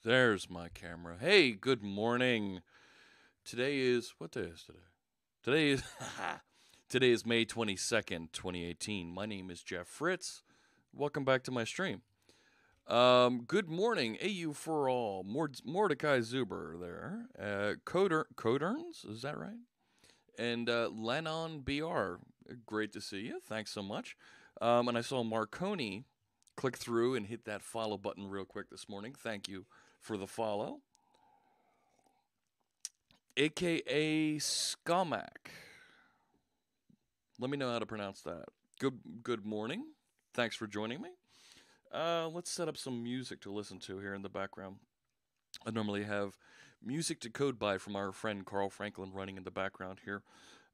There's my camera. Hey, good morning. Today is what day is today? Today is today is May 22nd, 2018. My name is Jeff Fritz. Welcome back to my stream. Good morning, AU for all. Mordecai Zuber there. Coderns, is that right? And Lennon BR. Great to see you. Thanks so much. And I saw Marconi click through and hit that follow button real quick this morning. Thank you for the follow. AKA Scumac. Let me know how to pronounce that. Good morning. Thanks for joining me. Let's set up some music to listen to here in the background. I normally have music to code by from our friend Carl Franklin running in the background here.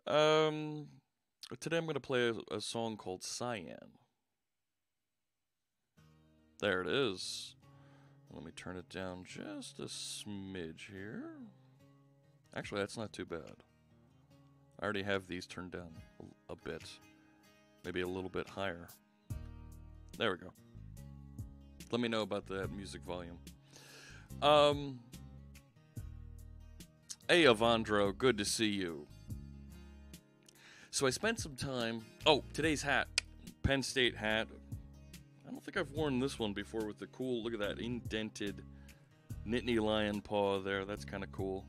Today I'm going to play a song called Cyan. There it is. Let me turn it down just a smidge here. Actually, that's not too bad. I already have these turned down a bit. Maybe a little bit higher. There we go. Let me know about that music volume. Hey, Avandro, good to see you. So I spent some time... Oh, today's hat. Penn State hat. I don't think I've worn this one before with the cool... Look at that indented Nittany Lion paw there. That's kind of cool.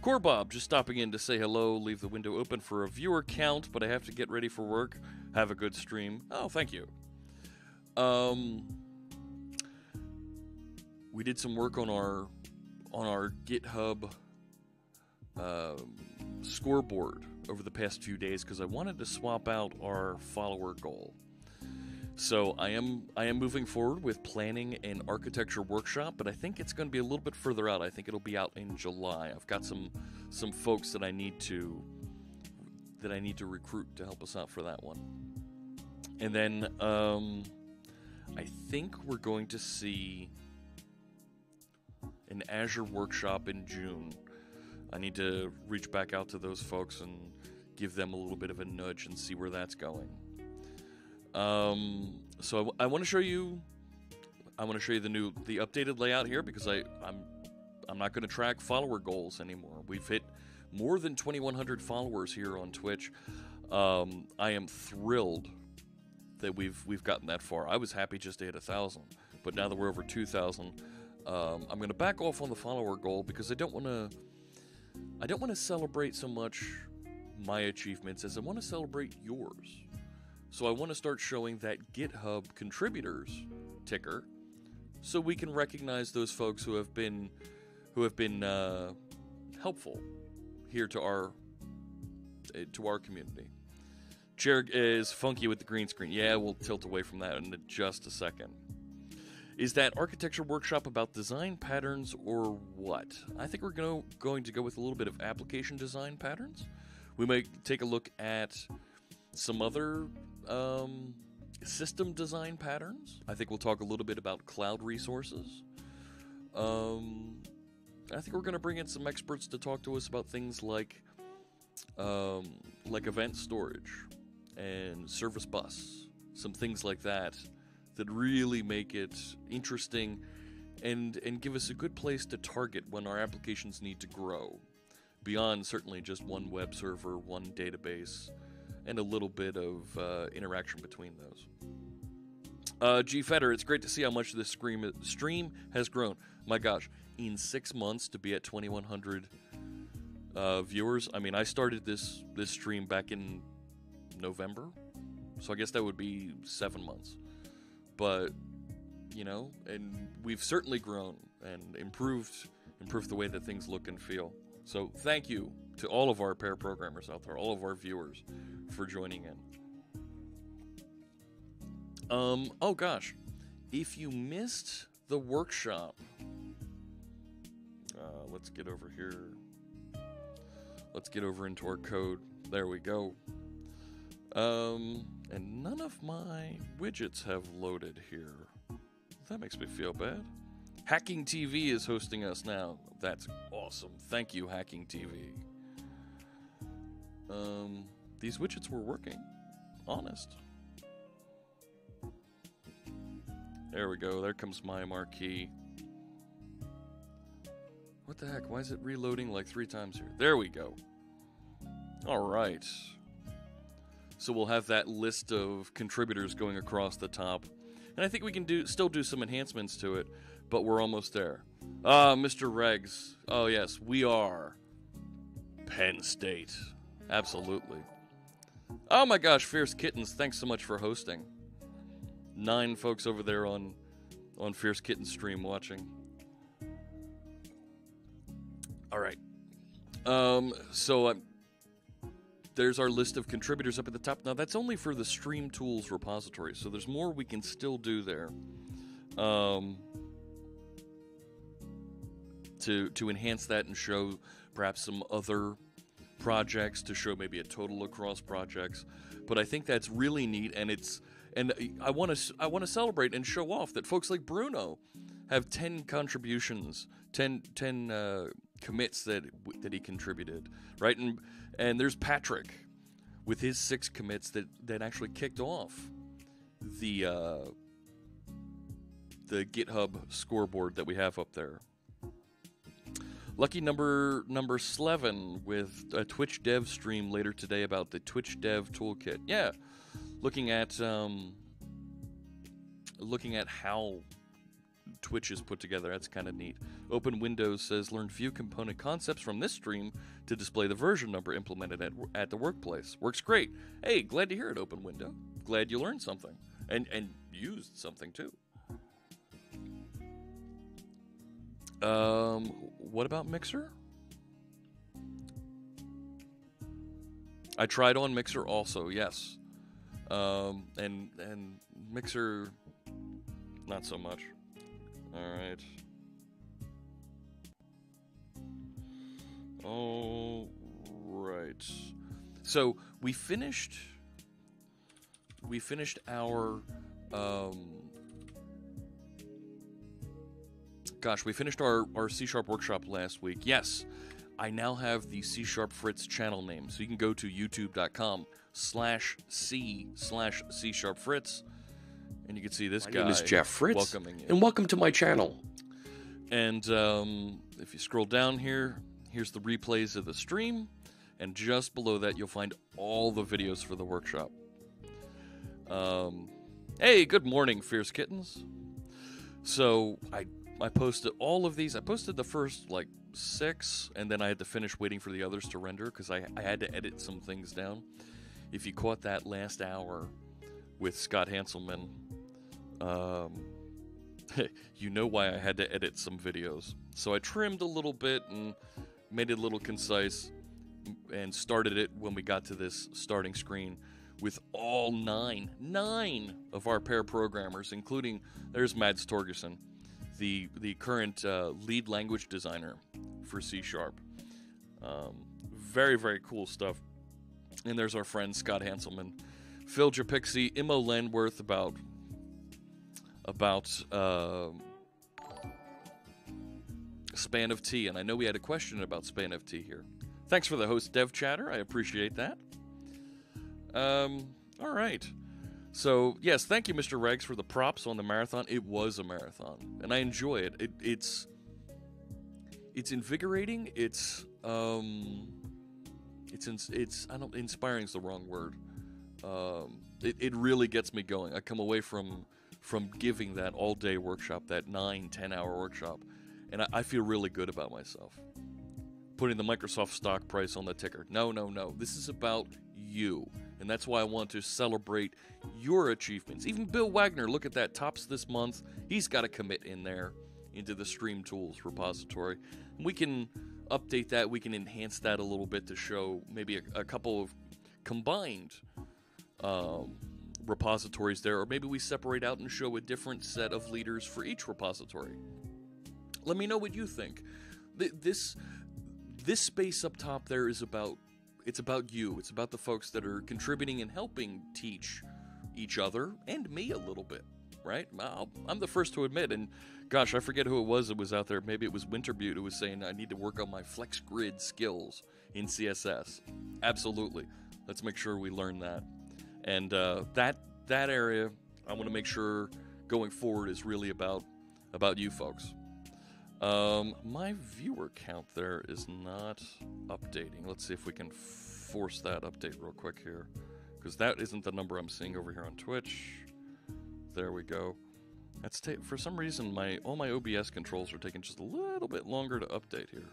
Core Bob, just stopping in to say hello. Leave the window open for a viewer count, but I have to get ready for work. Have a good stream. Oh, thank you. We did some work on our GitHub scoreboard over the past few days because I wanted to swap out our follower goal. So I am moving forward with planning an architecture workshop, but I think it's going to be a little bit further out. I think it'll be out in July. I've got some folks that I need to recruit to help us out for that one. And then I think we're going to see an Azure workshop in June. I need to reach back out to those folks and give them a little bit of a nudge and see where that's going. So I want to show you the updated layout here because I'm not going to track follower goals anymore. We've hit more than 2,100 followers here on Twitch. I am thrilled that we've gotten that far. I was happy just to hit 1,000, but now that we're over 2,000, I'm going to back off on the follower goal because I don't want to celebrate so much my achievements as I want to celebrate yours. So I want to start showing that GitHub contributors ticker, so we can recognize those folks who have been helpful here to our community. Jared is funky with the green screen. Yeah, we'll tilt away from that in just a second. Is that architecture workshop about design patterns or what? I think we're going to go with a little bit of application design patterns. We might take a look at some other system design patterns. I think we'll talk a little bit about cloud resources. I think we're going to bring in some experts to talk to us about things like event storage and service bus, some things like that really make it interesting and give us a good place to target when our applications need to grow beyond certainly just one web server, one database, and a little bit of interaction between those. G Feder, it's great to see how much this stream has grown. My gosh, in 6 months to be at 2,100 viewers. I mean, I started this stream back in November, so I guess that would be 7 months. But, and we've certainly grown and improved the way that things look and feel. So thank you to all of our pair programmers out there, all of our viewers, for joining in. Oh gosh, if you missed the workshop, let's get over here. Let's get over into our code. There we go. And none of my widgets have loaded here. That makes me feel bad. Hacking TV is hosting us now. That's awesome. Thank you, Hacking TV. These widgets were working. Honest. There we go. There comes my marquee. What the heck? Why is it reloading like 3 times here? There we go. All right. So we'll have that list of contributors going across the top. And I think we can still do some enhancements to it, but we're almost there. Mr. Regs. Oh, yes, we are Penn State. Absolutely. Oh my gosh, Fierce Kittens, thanks so much for hosting. 9 folks over there on Fierce Kitten stream watching. All right. There's our list of contributors up at the top. Now, that's only for the Stream Tools repository, so there's more we can still do there to enhance that and show perhaps some other projects, to show maybe a total across projects. But I think that's really neat, and I want to celebrate and show off that folks like Bruno have 10 contributions, 10 commits that he contributed, right? And there's Patrick with his 6 commits that actually kicked off the GitHub scoreboard that we have up there. Lucky number 11 with a Twitch dev stream later today about the Twitch dev toolkit. Yeah, looking at how Twitch is put together. That's kind of neat. Open Windows says, learn few component concepts from this stream to display the version number implemented at the workplace. Works great. Hey, glad to hear it, Open Window. Glad you learned something and used something too. What about Mixer? I tried on Mixer also, yes. And Mixer, not so much. All right. So we finished our we finished our C# workshop last week. Yes, I now have the C# Fritz channel name, so you can go to youtube.com/c/C# Fritz, and you can see this guy. My name is Jeff Fritz, welcoming you. and welcome to my channel. And if you scroll down here, here's the replays of the stream, and just below that you'll find all the videos for the workshop. Hey, good morning, Fierce Kittens. So I posted all of these. I posted the first, 6, and then I had to finish waiting for the others to render because I had to edit some things down. If you caught that last hour with Scott Hanselman, you know why I had to edit some videos. So I trimmed a little bit and made it a little concise and started it when we got to this starting screen with all 9 of our pair programmers, including, there's Mads Torgerson, the current lead language designer for C#. Very, very cool stuff. And there's our friend Scott Hanselman, Phil Japixie, Immo Landworth about Span of T, and I know we had a question about Span of T here. Thanks for the host dev chatter, I appreciate that. All right. So, yes, thank you, Mr. Regs, for the props on the marathon. It was a marathon, and I enjoy it. It's invigorating. Inspiring is the wrong word. It really gets me going. I come away from giving that all-day workshop, that 9-10-hour workshop, and I feel really good about myself. Putting the Microsoft stock price on the ticker. No. This is about you. And that's why I want to celebrate your achievements. Even Bill Wagner, look at that, tops this month. He's got a commit in there into the Stream Tools repository. And we can update that. We can enhance that a little bit to show maybe a couple of combined repositories there. Or maybe we separate out and show a different set of leaders for each repository. Let me know what you think. This space up top there is about... It's about you. It's about the folks that are contributing and helping teach each other and me a little bit, right? I'm the first to admit, and gosh, I forget who it was that was out there. Maybe it was Winterbutte who was saying I need to work on my flex grid skills in CSS. Absolutely. Let's make sure we learn that. And that area, I want to make sure going forward is really about you folks. My viewer count there is not updating. Let's see if we can force that update real quick here, because that isn't the number I'm seeing over here on Twitch. There we go. That's for some reason all my OBS controls are taking just a little bit longer to update here.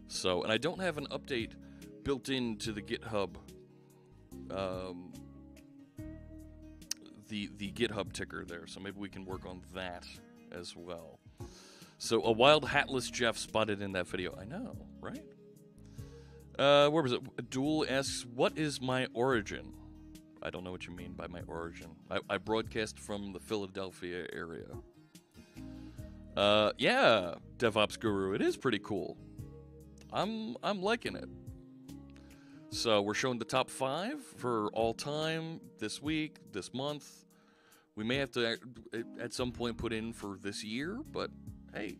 So, and I don't have an update built into the GitHub, the GitHub ticker there. So maybe we can work on that as well. So a wild hatless Jeff spotted in that video. I know, right? Where was it? Duel asks, what is my origin? I don't know what you mean by my origin. I broadcast from the Philadelphia area. Yeah, DevOps Guru, it is pretty cool. I'm liking it. So we're showing the top 5 for all time this week, this month. We may have to at some point put in for this year, but hey,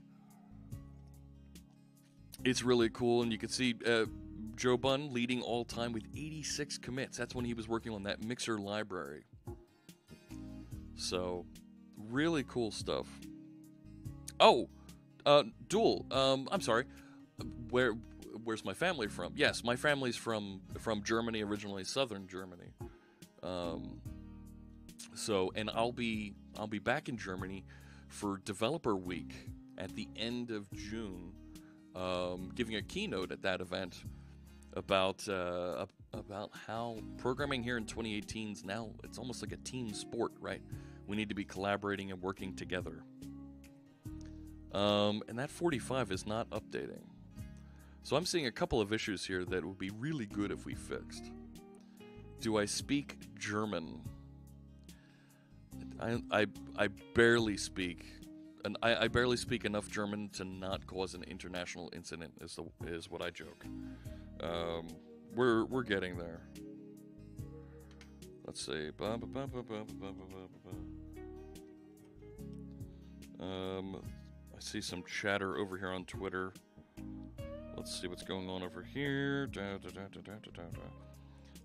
it's really cool. And you can see Joe Bunn leading all time with 86 commits. That's when he was working on that Mixer library. So really cool stuff. Oh, Duel, I'm sorry. Where's my family from? Yes, my family's from Germany originally, southern Germany. So, and I'll be back in Germany for Developer Week at the end of June, giving a keynote at that event about how programming here in 2018 is now, it's almost like a team sport, right? We need to be collaborating and working together. And that 45 is not updating. So I'm seeing a couple of issues here that would be really good if we fixed. Do I speak German? I barely speak, and I barely speak enough German to not cause an international incident. Is what I joke. We're getting there. Let's see. I see some chatter over here on Twitter. Let's see what's going on over here.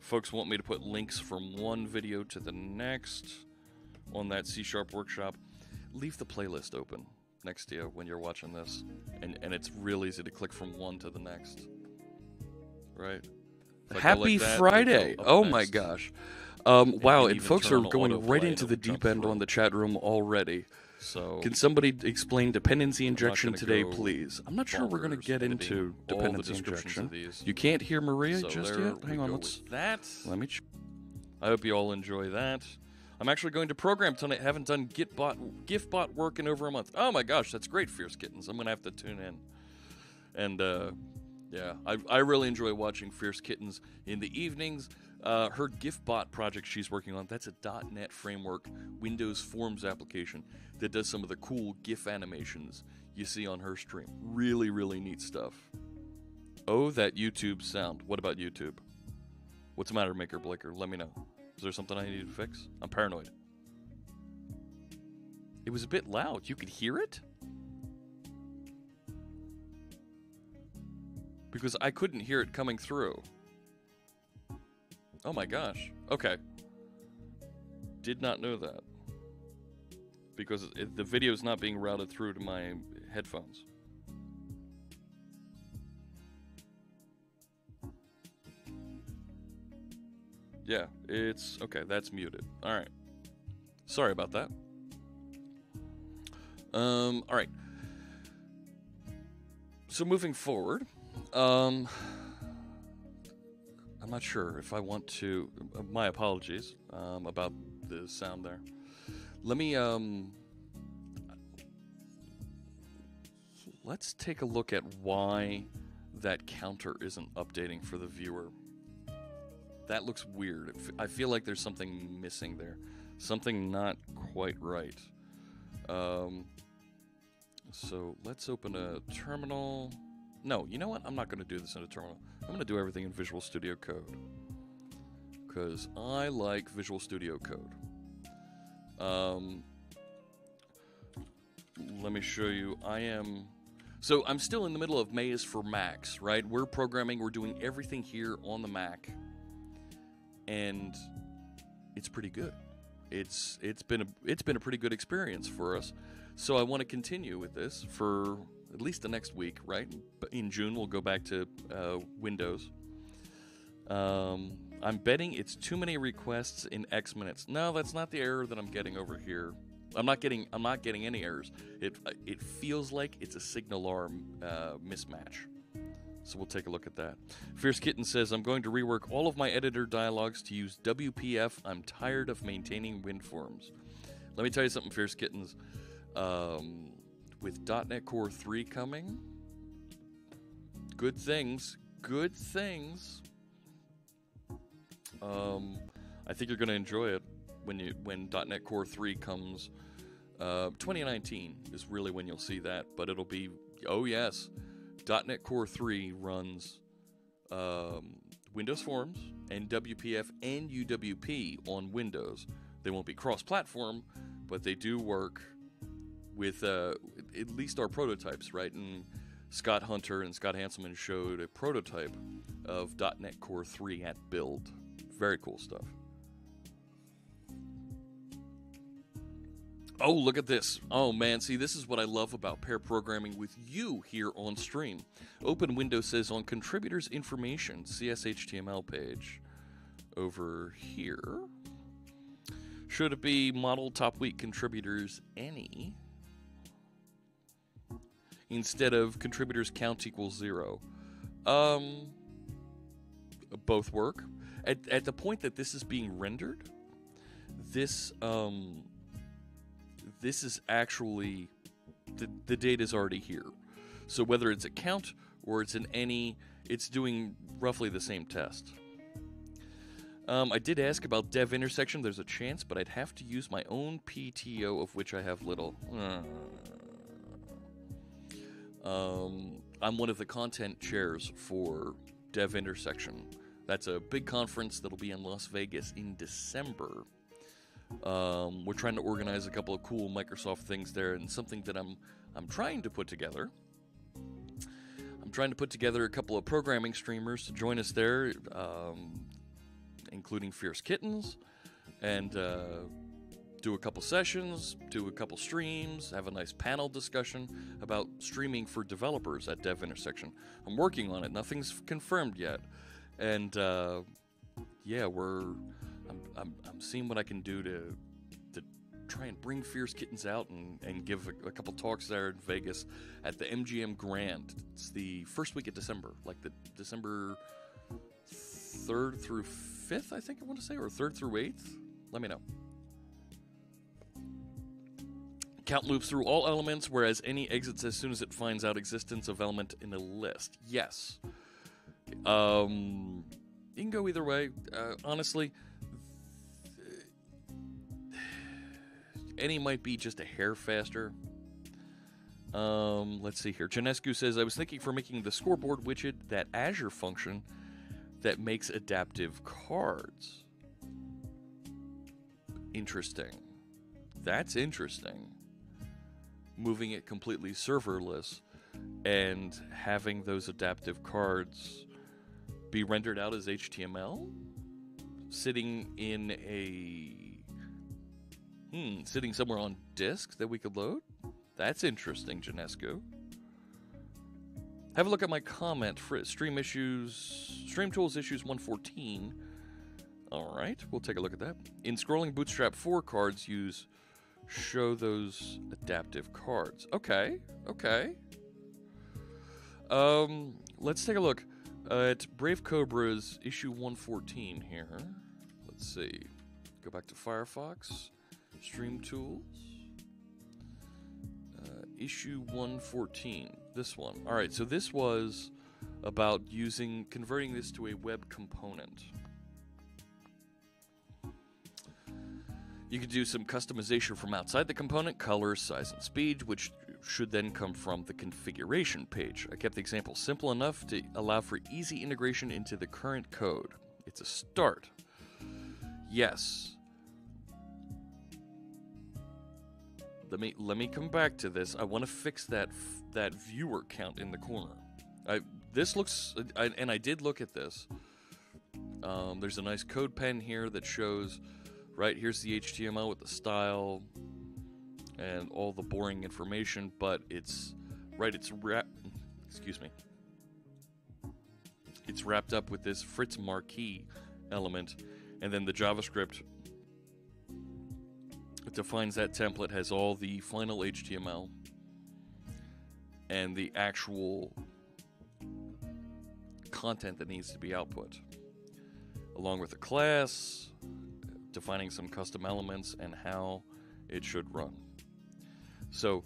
Folks want me to put links from one video to the next on that C# workshop. Leave the playlist open next to you when you're watching this, and it's real easy to click from one to the next. Right? Happy Friday! Oh my gosh. Wow, and folks are going right into the deep end on the chat room already. So, can somebody explain dependency injection today, please? I'm not sure we're going to get into dependency injection. You can't hear Maria just yet? Hang on, let me check. I hope you all enjoy that. I'm actually going to program tonight. I haven't done GIFbot work in over a month. Oh my gosh, that's great, Fierce Kittens. I'm going to have to tune in. And, yeah, I really enjoy watching Fierce Kittens in the evenings. Her GIFbot project she's working on, that's a .NET framework Windows Forms application that does some of the cool GIF animations you see on her stream. Really, really neat stuff. Oh, that YouTube sound. What about YouTube? What's the matter, Maker Blaker? Let me know. Is there something I need to fix? I'm paranoid. It was a bit loud. You could hear it? Because I couldn't hear it coming through. Oh my gosh. Okay. Did not know that. Because the video is not being routed through to my headphones. Yeah, it's... Okay, that's muted. Alright. Sorry about that. Alright. So moving forward, I'm not sure if I want to... my apologies about the sound there. Let me, let's take a look at why that counter isn't updating for the viewer. That looks weird. I feel like there's something missing there. Something not quite right. So let's open a terminal. No, you know what? I'm not going to do this in a terminal. I'm going to do everything in Visual Studio Code. Because I like Visual Studio Code. Let me show you. So I'm still in the middle of May is for Macs, right? We're programming, we're doing everything here on the Mac. And it's pretty good. It's been a pretty good experience for us. So I want to continue with this for at least the next week, right? In June, we'll go back to Windows. I'm betting it's too many requests in X minutes. No, that's not the error that I'm getting over here. I'm not getting any errors. It feels like it's a SignalR mismatch. So we'll take a look at that. Fierce Kitten says, I'm going to rework all of my editor dialogues to use WPF. I'm tired of maintaining WinForms. Let me tell you something, Fierce Kittens. With .NET Core 3 coming, good things. I think you're going to enjoy it when .NET Core 3 comes. 2019 is really when you'll see that, but it'll be, oh yes, .NET Core 3 runs Windows Forms and WPF and UWP on Windows. They won't be cross-platform, but they do work with at least our prototypes, right? And Scott Hunter and Scott Hanselman showed a prototype of .NET Core 3 at build. Very cool stuff. Oh, look at this. Oh, man. See, this is what I love about pair programming with you here on stream. Open Windows says on contributors information, CSHTML page over here. Should it be model top week contributors any instead of contributors count equals 0? Both work. At the point that this is being rendered, this is actually, the data is already here. So whether it's a count or it's an any, it's doing roughly the same test. I did ask about dev intersection. There's a chance, but I'd have to use my own PTO, of which I have little. I'm one of the content chairs for dev intersection. That's a big conference that'll be in Las Vegas in December. We're trying to organize a couple of cool Microsoft things there, and something that I'm trying to put together. I'm trying to put together a couple of programming streamers to join us there, including Fierce Kittens, and do a couple sessions, do a couple streams, have a nice panel discussion about streaming for developers at Dev Intersection. I'm working on it. Nothing's confirmed yet, and yeah, I'm seeing what I can do to try and bring Fierce Kittens out and give a couple talks there in Vegas at the MGM Grand. It's the first week of December, like the December 3rd through 5th, I think I want to say, or 3rd through 8th. Let me know. Count loops through all elements, whereas any exits as soon as it finds out existence of element in a list. Yes. You can go either way. Honestly, any might be just a hair faster. Let's see here. Janescu says, I was thinking for making the scoreboard widget that Azure function that makes adaptive cards. Interesting. That's interesting. Moving it completely serverless and having those adaptive cards be rendered out as HTML, sitting in sitting somewhere on disk that we could load. That's interesting, Janescu. Have a look at my comment for Stream Tools issues 114. All right, we'll take a look at that. In scrolling Bootstrap 4 cards, show those adaptive cards. Okay. Let's take a look at Brave Cobra's issue 114 here. Let's see. Go back to Firefox, Stream Tools, issue 114. This one. All right. So this was about converting this to a web component. You could do some customization from outside the component, color, size, and speed, which should then come from the configuration page. I kept the example simple enough to allow for easy integration into the current code. It's a start. Yes. Let me come back to this. I want to fix that viewer count in the corner. This looks, and I did look at this. There's a nice code pen here that shows. Right, here's the HTML with the style, and all the boring information, but it's it's wrapped up with this Fritz marquee element, and then the JavaScript defines that template, has all the final HTML and the actual content that needs to be output, along with a class, defining some custom elements, and how it should run. So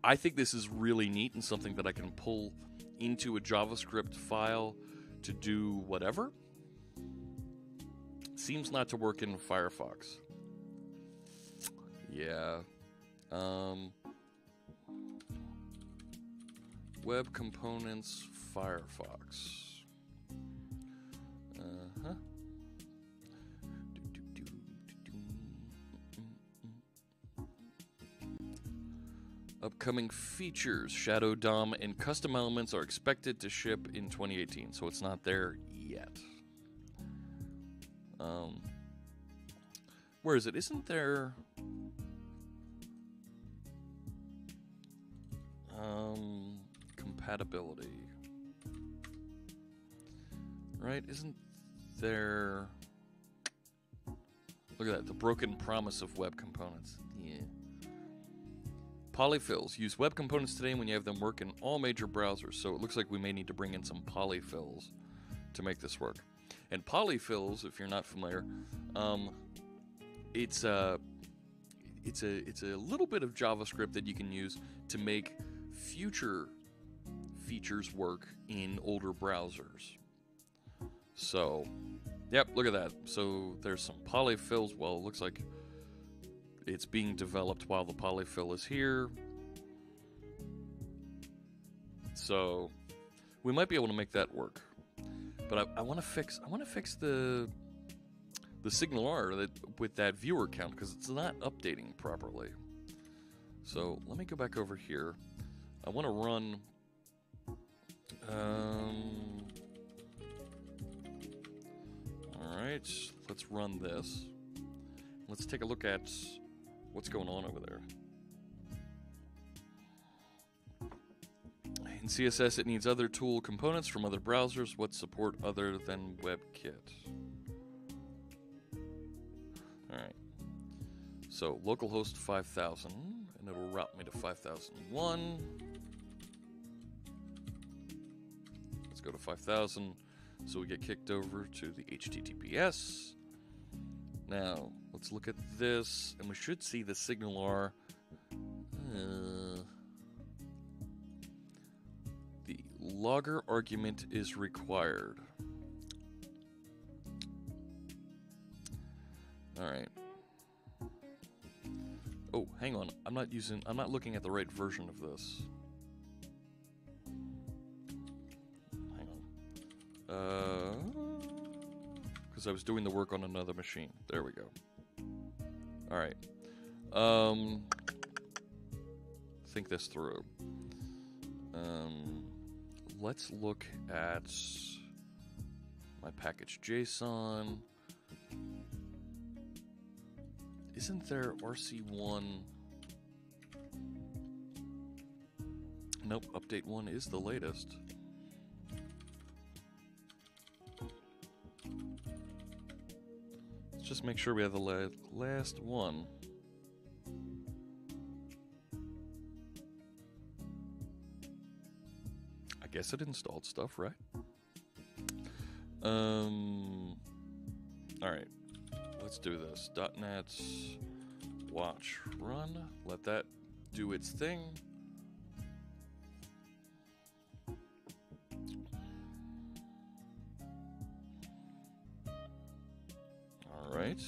I think this is really neat and something that I can pull into a JavaScript file to do whatever. Seems not to work in Firefox. Yeah. Web Components Firefox. Upcoming features. Shadow DOM and custom elements are expected to ship in 2018, so it's not there yet. Where is it? Isn't there... compatibility. Right? Isn't there... Look at that. The broken promise of web components. Yeah. Polyfills. Use web components today when you have them work in all major browsers. So it looks like we may need to bring in some polyfills to make this work. And polyfills, if you're not familiar, it's a little bit of JavaScript that you can use to make future features work in older browsers. So, yep, look at that. So there's some polyfills. Well, it looks like it's being developed while the polyfill is here. So we might be able to make that work. But I want to fix the SignalR with that viewer count, because it's not updating properly. So let me go back over here. I want to run alright, let's run this. Let's take a look at what's going on over there. In CSS, it needs other tool components from other browsers. What support other than WebKit? Alright. So, localhost 5000, and it'll route me to 5001. Let's go to 5000, so we get kicked over to the HTTPS. Now, let's look at this, and we should see the SignalR. The logger argument is required. Alright. Oh, hang on. I'm not looking at the right version of this. Hang on. Because I was doing the work on another machine. There we go. Alright. Think this through. Let's look at my package JSON. Isn't there RC1? Nope, update 1 is the latest. Let's just make sure we have the last one. I guess it installed stuff, right? Alright. Let's do this. .NET watch run. Let that do its thing. Alright.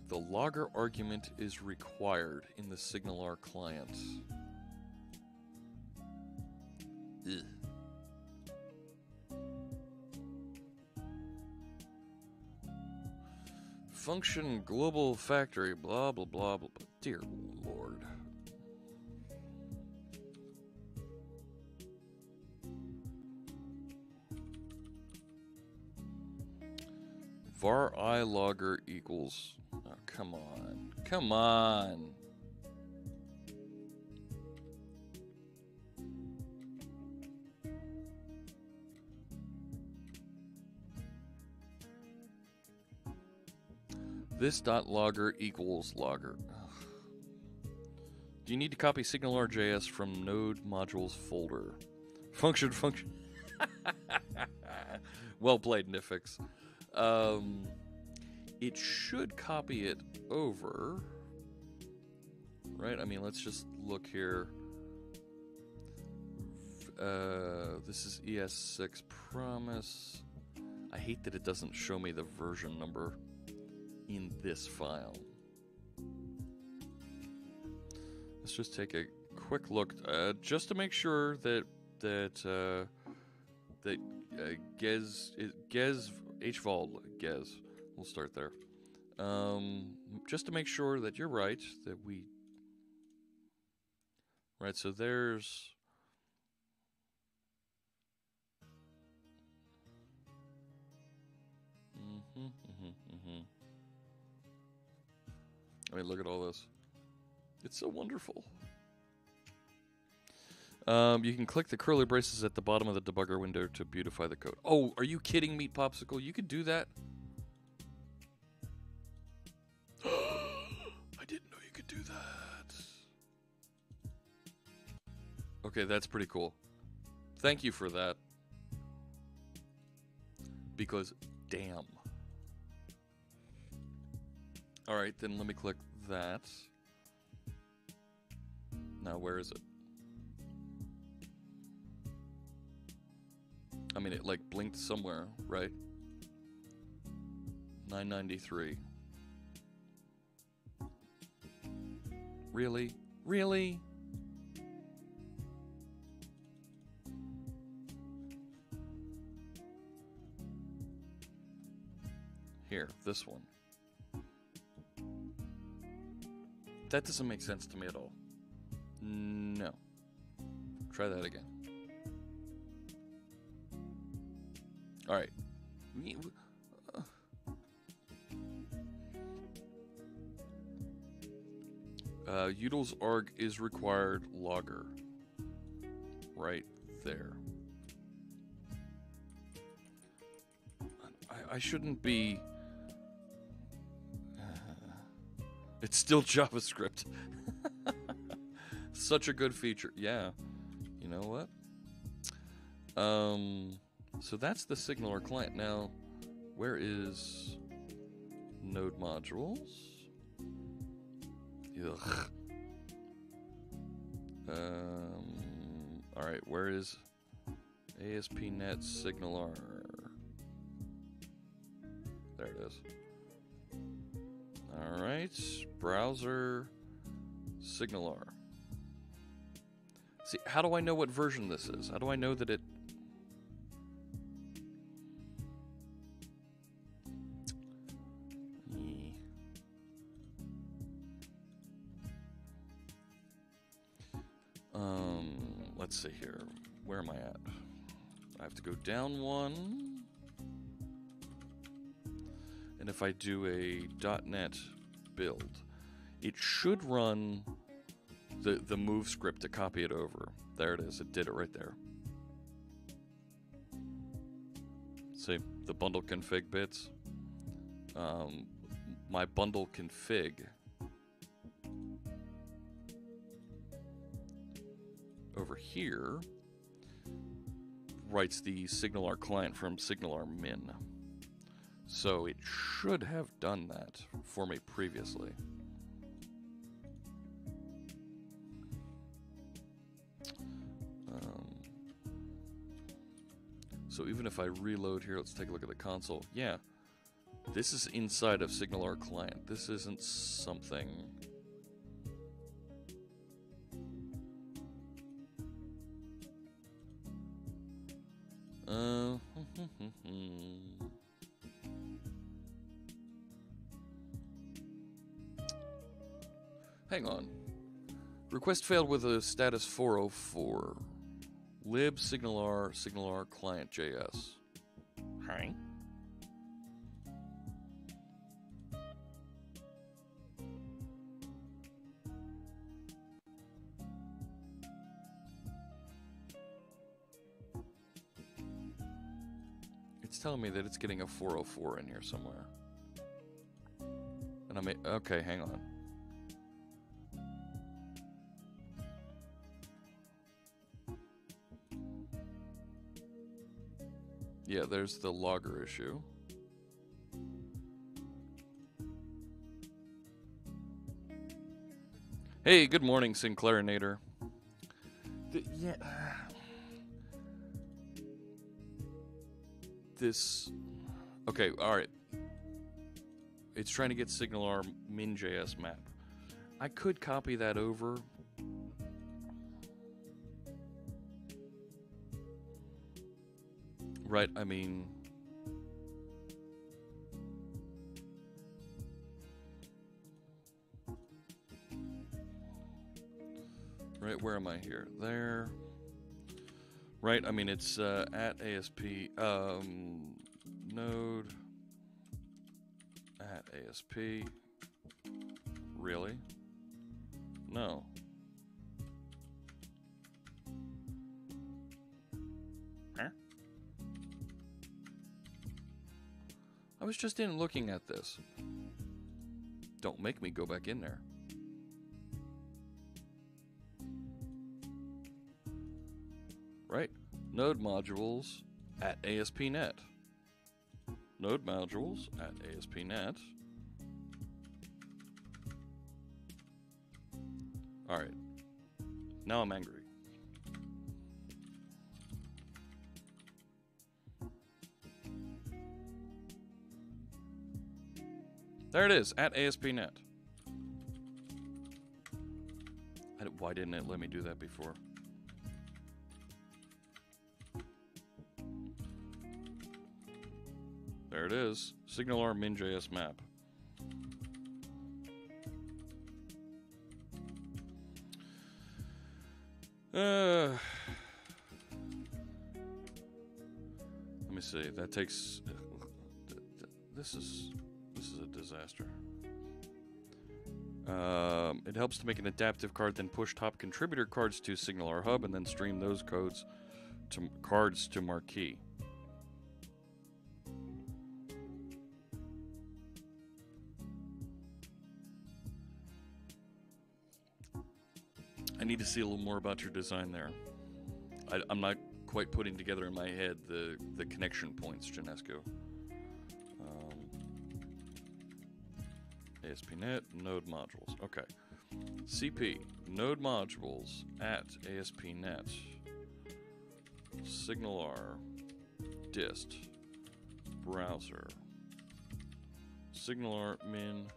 The logger argument is required in the SignalR client. Ugh. Function global factory, blah, blah, blah, blah, blah. Dear Lord. Var I logger equals, oh, come on. Come on. This dot logger equals logger. Ugh. Do you need to copy SignalR.js from node modules folder? Function. Well played, Nifix. It should copy it over, right? I mean, let's just look here. This is ES6 promise. I hate that it doesn't show me the version number in this file. Let's just take a quick look, just to make sure that hval gez. We'll start there. Just to make sure that you're right, that we. Right. So there's. I mean, look at all this. It's so wonderful. You can click the curly braces at the bottom of the debugger window to beautify the code. Oh, are you kidding me, Popsicle? You could do that? I didn't know you could do that. Okay, that's pretty cool. Thank you for that. Because, damn. Alright, then let me click that. Now, where is it? I mean, it like blinked somewhere, right? 993. Really? Really? Here, this one. That doesn't make sense to me at all. No. Try that again. All right. Utils arg is required logger. Right there. I shouldn't be... It's still JavaScript. Such a good feature. Yeah. You know what? So that's the SignalR client. Now, where is node modules? Ugh. All right, where is ASP.NET SignalR? There it is. All right, browser SignalR. See, how do I know what version this is? How do I know that it... Let's see here. Where am I at? I have to go down one. And if I do a .NET build, it should run the move script to copy it over. There it is. It did it right there. See, the bundle config bits. My bundle config over here writes the SignalR client from SignalR min. So it should have done that for me previously. So even if I reload here, let's take a look at the console. Yeah, this is inside of SignalR client. This isn't something... Hang on. Request failed with a status 404. Lib SignalR client JS. Hi. It's telling me that it's getting a 404 in here somewhere. And okay, hang on. Yeah, there's the logger issue. Hey, good morning, Sinclairinator. Yeah. This. Okay, alright. It's trying to get SignalR min.js map. I could copy that over. Right, I mean... Right, where am I here? There. Right, I mean, it's at ASP, node, at ASP. Really? No. Huh? I was just in looking at this. Don't make me go back in there. Right? Node modules at ASP.NET. Node modules at ASP.NET. Alright. Now I'm angry. There it is, at ASP.NET. Why didn't it let me do that before? There it is. SignalR min.js map. Let me see. That takes. This is a disaster. It helps to make an adaptive card, then push top contributor cards to SignalR Hub, and then stream those cards to Marquee. I need to see a little more about your design there. I'm not quite putting together in my head the connection points, Janesco. ASP.NET, node modules. Okay. CP, node modules at ASP.NET. SignalR, dist, browser. SignalR min,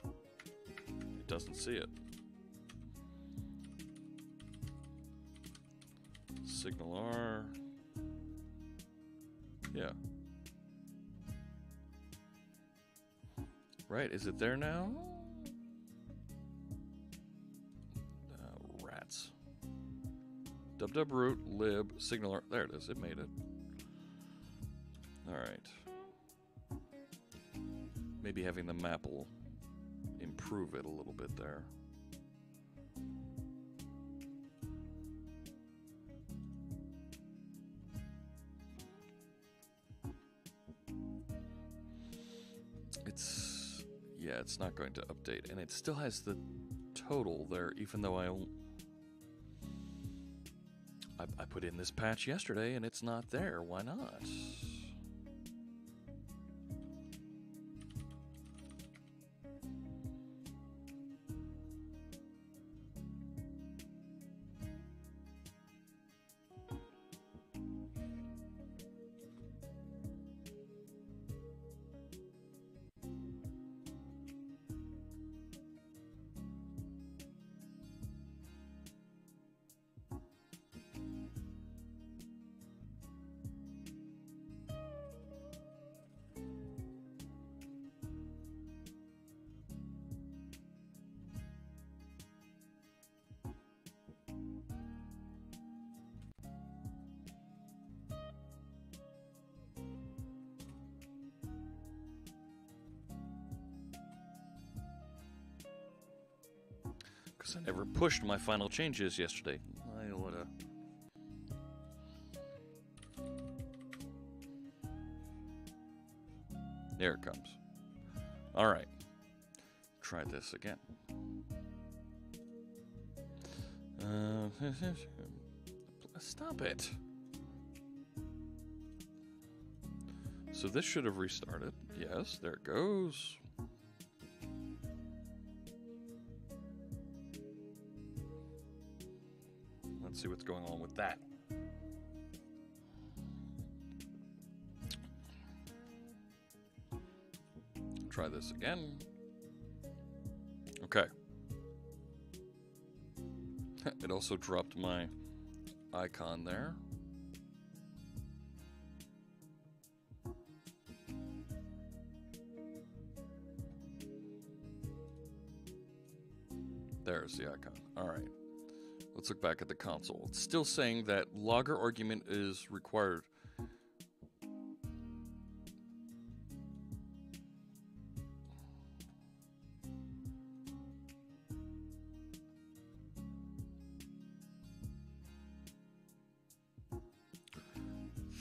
it doesn't see it. SignalR, yeah. Right, is it there now? Rats. root lib SignalR. There it is. It made it. All right. Maybe having the map will improve it a little bit there. Yeah, it's not going to update, and it still has the total there, even though I put in this patch yesterday, and it's not there. Why not? I never pushed my final changes yesterday. I oughta. There it comes. All right. Try this again. Stop it. So this should have restarted. Yes, there it goes. Let's see what's going on with that. Try this again. Okay. It also dropped my icon there. There's the icon. All right. Let's look back at the console. It's still saying that logger argument is required.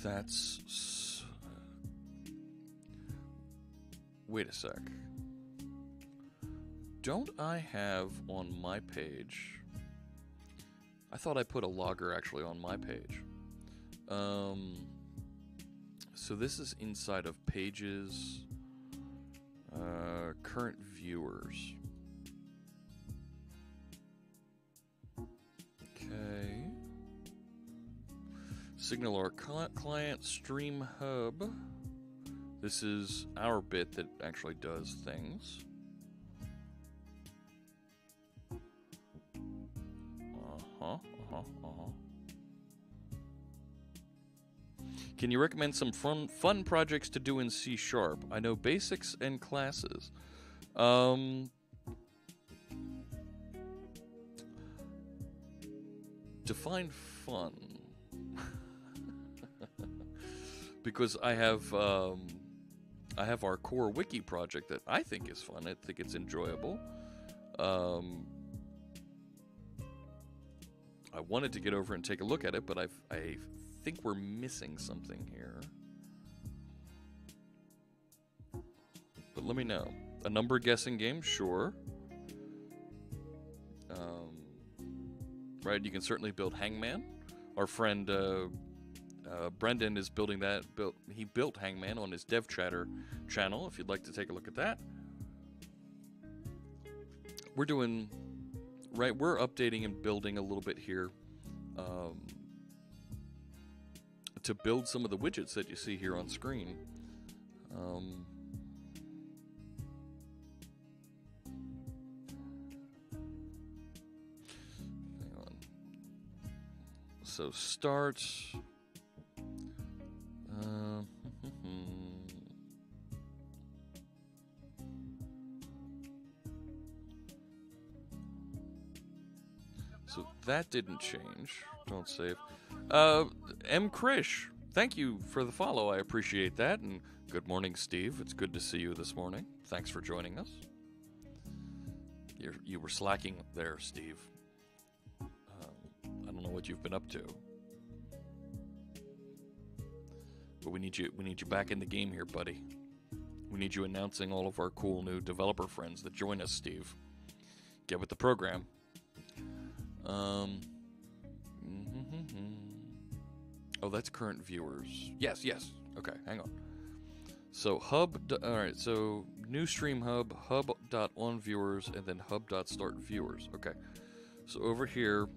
That's... Wait a sec. Don't I have on my page... I thought I put a logger actually on my page. So this is inside of pages, current viewers. Okay. SignalR client stream hub. This is our bit that actually does things. Can you recommend some fun projects to do in C#? I know basics and classes. Define fun. Because I have our core Wiki project that I think is fun. I think it's enjoyable. I wanted to get over and take a look at it, but I think we're missing something here. But let me know. A number guessing game, sure. Right, you can certainly build Hangman. Our friend Brendan is building that. He built Hangman on his Dev Chatter channel. If you'd like to take a look at that, we're doing. Right, we're updating and building a little bit here to build some of the widgets that you see here on screen. Hang on. So start. So that didn't change. Don't save. M. Krish, thank you for the follow. I appreciate that. And good morning, Steve. It's good to see you this morning. Thanks for joining us. You were slacking there, Steve. I don't know what you've been up to, but we need you back in the game here, buddy. We need you announcing all of our cool new developer friends that join us, Steve. Get with the program. Oh, that's current viewers. Yes. Okay, hang on. So hub. All right. So new stream hub. Hub.onViewers and then hub.startViewers. Okay. So over here,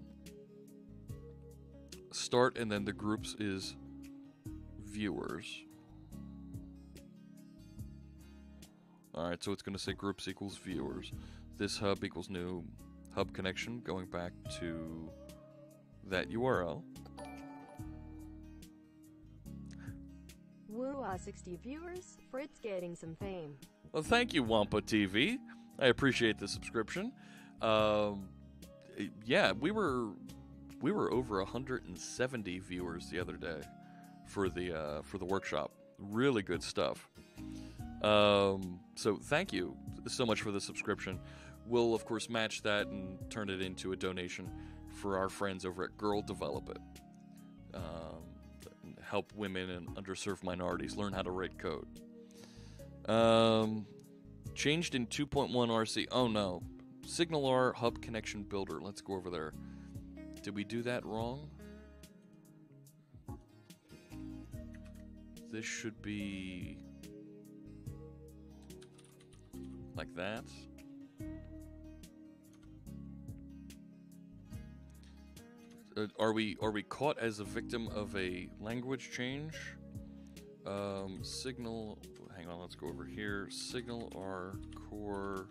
start and then the groups is viewers. All right. So it's going to say groups equals viewers. This hub equals new hub connection. Going back to that URL. Woo, 60 viewers. Fritz getting some fame. Well, thank you, Wampa TV. I appreciate the subscription. Yeah, we were over 170 viewers the other day for the workshop. Really good stuff. So thank you so much for the subscription. We'll of course match that and turn it into a donation for our friends over at Girl Develop It. Help women and underserved minorities learn how to write code. Changed in 2.1 RC. Oh no. SignalR Hub Connection Builder. Let's go over there. Did we do that wrong? This should be like that. Are we caught as a victim of a language change? Signal. Hang on, let's go over here. SignalR core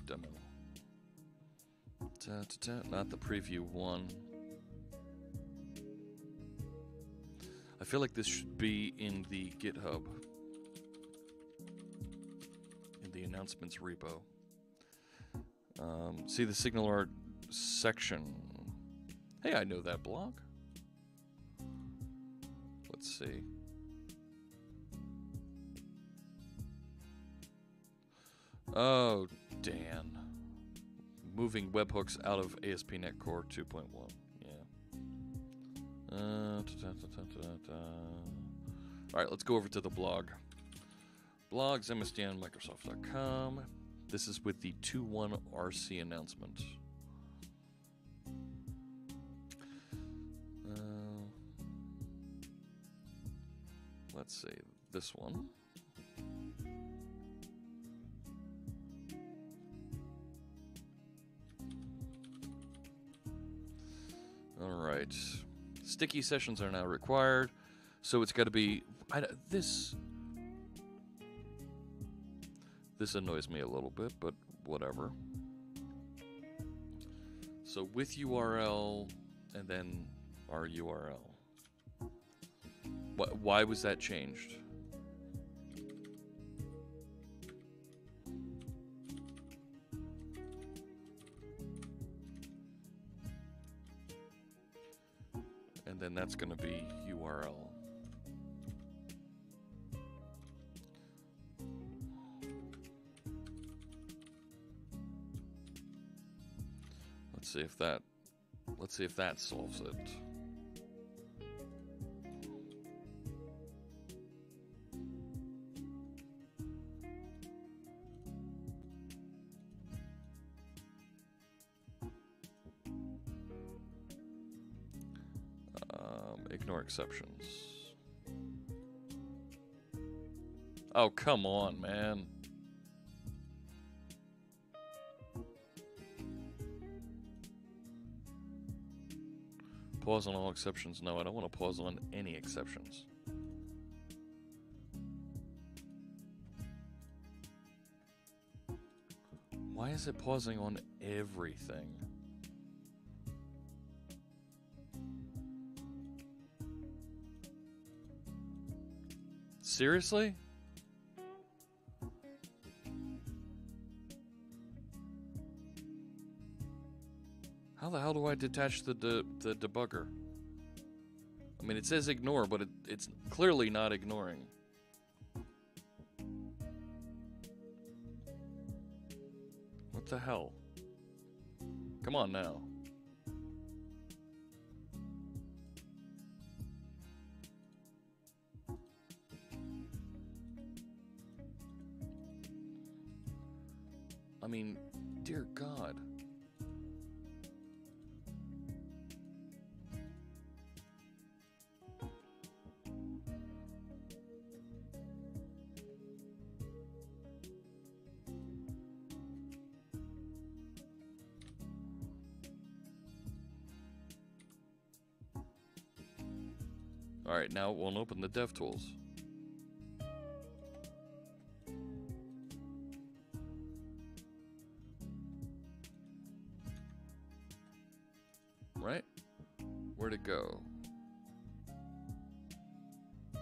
demo. Not the preview one. I feel like this should be in the GitHub, in the announcements repo. See the SignalR section. Hey, I know that blog. Let's see. Oh, Dan. Moving webhooks out of ASP.NET Core 2.1. Yeah. Alright, let's go over to the blog. Blogs, msdnmicrosoft.com. This is with the 2.1 RC announcement. Let's see, this one. Alright. Sticky sessions are now required. So it's got to be... This annoys me a little bit, but whatever. So with URL and then our URL. Why was that changed? And then that's going to be URL. Let's see if that solves it. Ignore exceptions. Oh, come on, man. Pause on all exceptions. No, I don't want to pause on any exceptions. Why is it pausing on everything? Seriously? How the hell do I detach the debugger? I mean, it says ignore, but it's clearly not ignoring. What the hell? Come on now. I mean, dear God. Alright, now it won't open the DevTools. Right? Where'd it go? I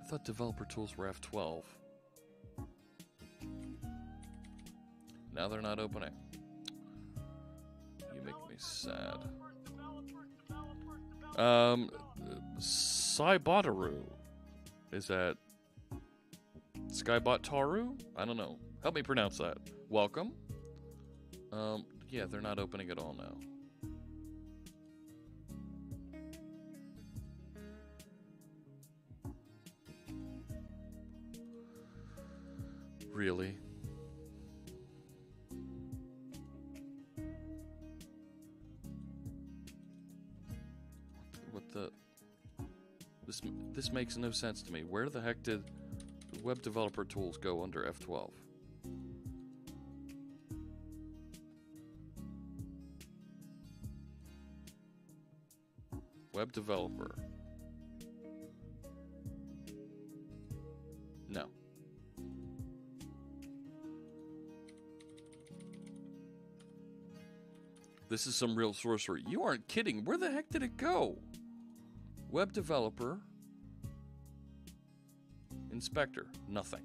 thought developer tools were F12. Now they're not opening. You make me sad. Saibotaru. Is that Skybot Taru? I don't know. Help me pronounce that. Welcome. Yeah, they're not opening at all now. Really? What the? This makes no sense to me. Where the heck did web developer tools go under F12? Web developer. No. This is some real sorcery. You aren't kidding. Where the heck did it go? Web developer. Inspector. Nothing.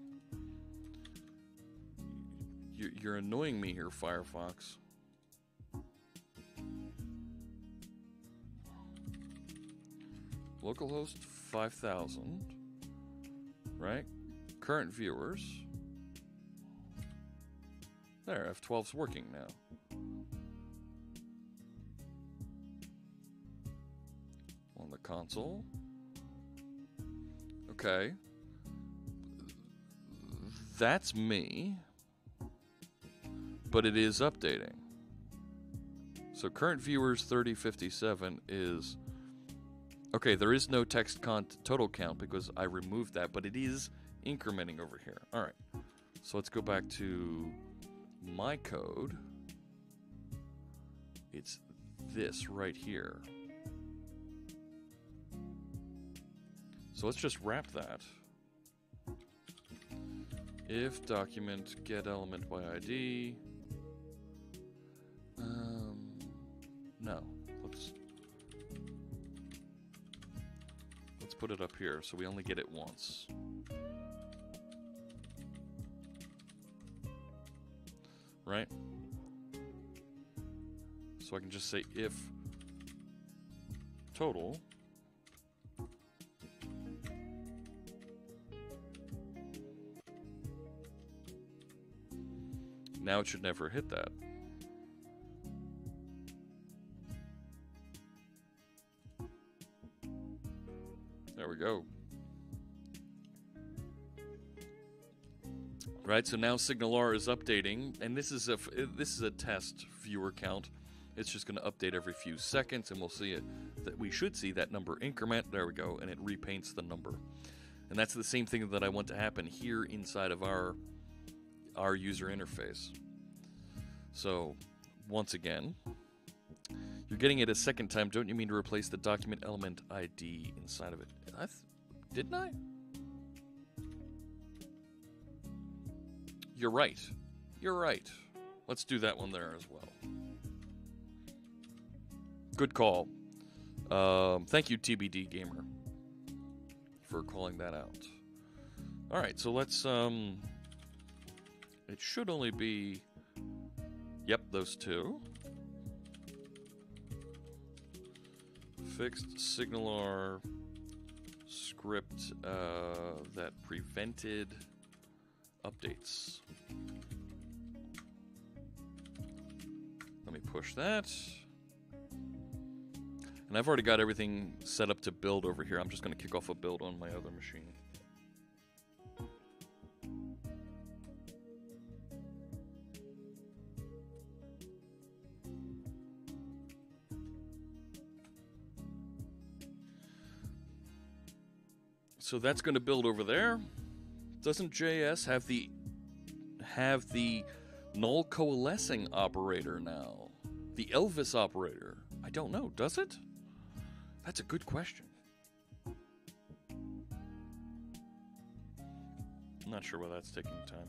You're annoying me here, Firefox. Localhost 5,000. Right? Current viewers. There, F12's working now. On the console. Okay. That's me. But it is updating. So current viewers 3057 is... Okay, there is no text total count because I removed that, but it is incrementing over here. All right, so let's go back to my code. It's this right here. So let's just wrap that. If document get element by ID. No. Let's put it up here so we only get it once. Right? So I can just say if total now it should never hit that. There we go. Right, so now SignalR is updating, and this is a test viewer count. It's just going to update every few seconds, and we'll see it. That we should see that number increment. There we go, and it repaints the number. And that's the same thing that I want to happen here inside of our user interface. So once again, you're getting it a second time. Don't you mean to replace the document element ID inside of it? Didn't I? You're right. You're right. Let's do that one there as well. Good call. Thank you, TBD Gamer, for calling that out. All right, so let's... It should only be... Yep, those two. Fixed SignalR script that prevented updates. Let me push that. And I've already got everything set up to build over here. I'm just going to kick off a build on my other machine. So that's going to build over there. Doesn't JS have the null coalescing operator now? The Elvis operator? I don't know. Does it? That's a good question. I'm not sure why that's taking time.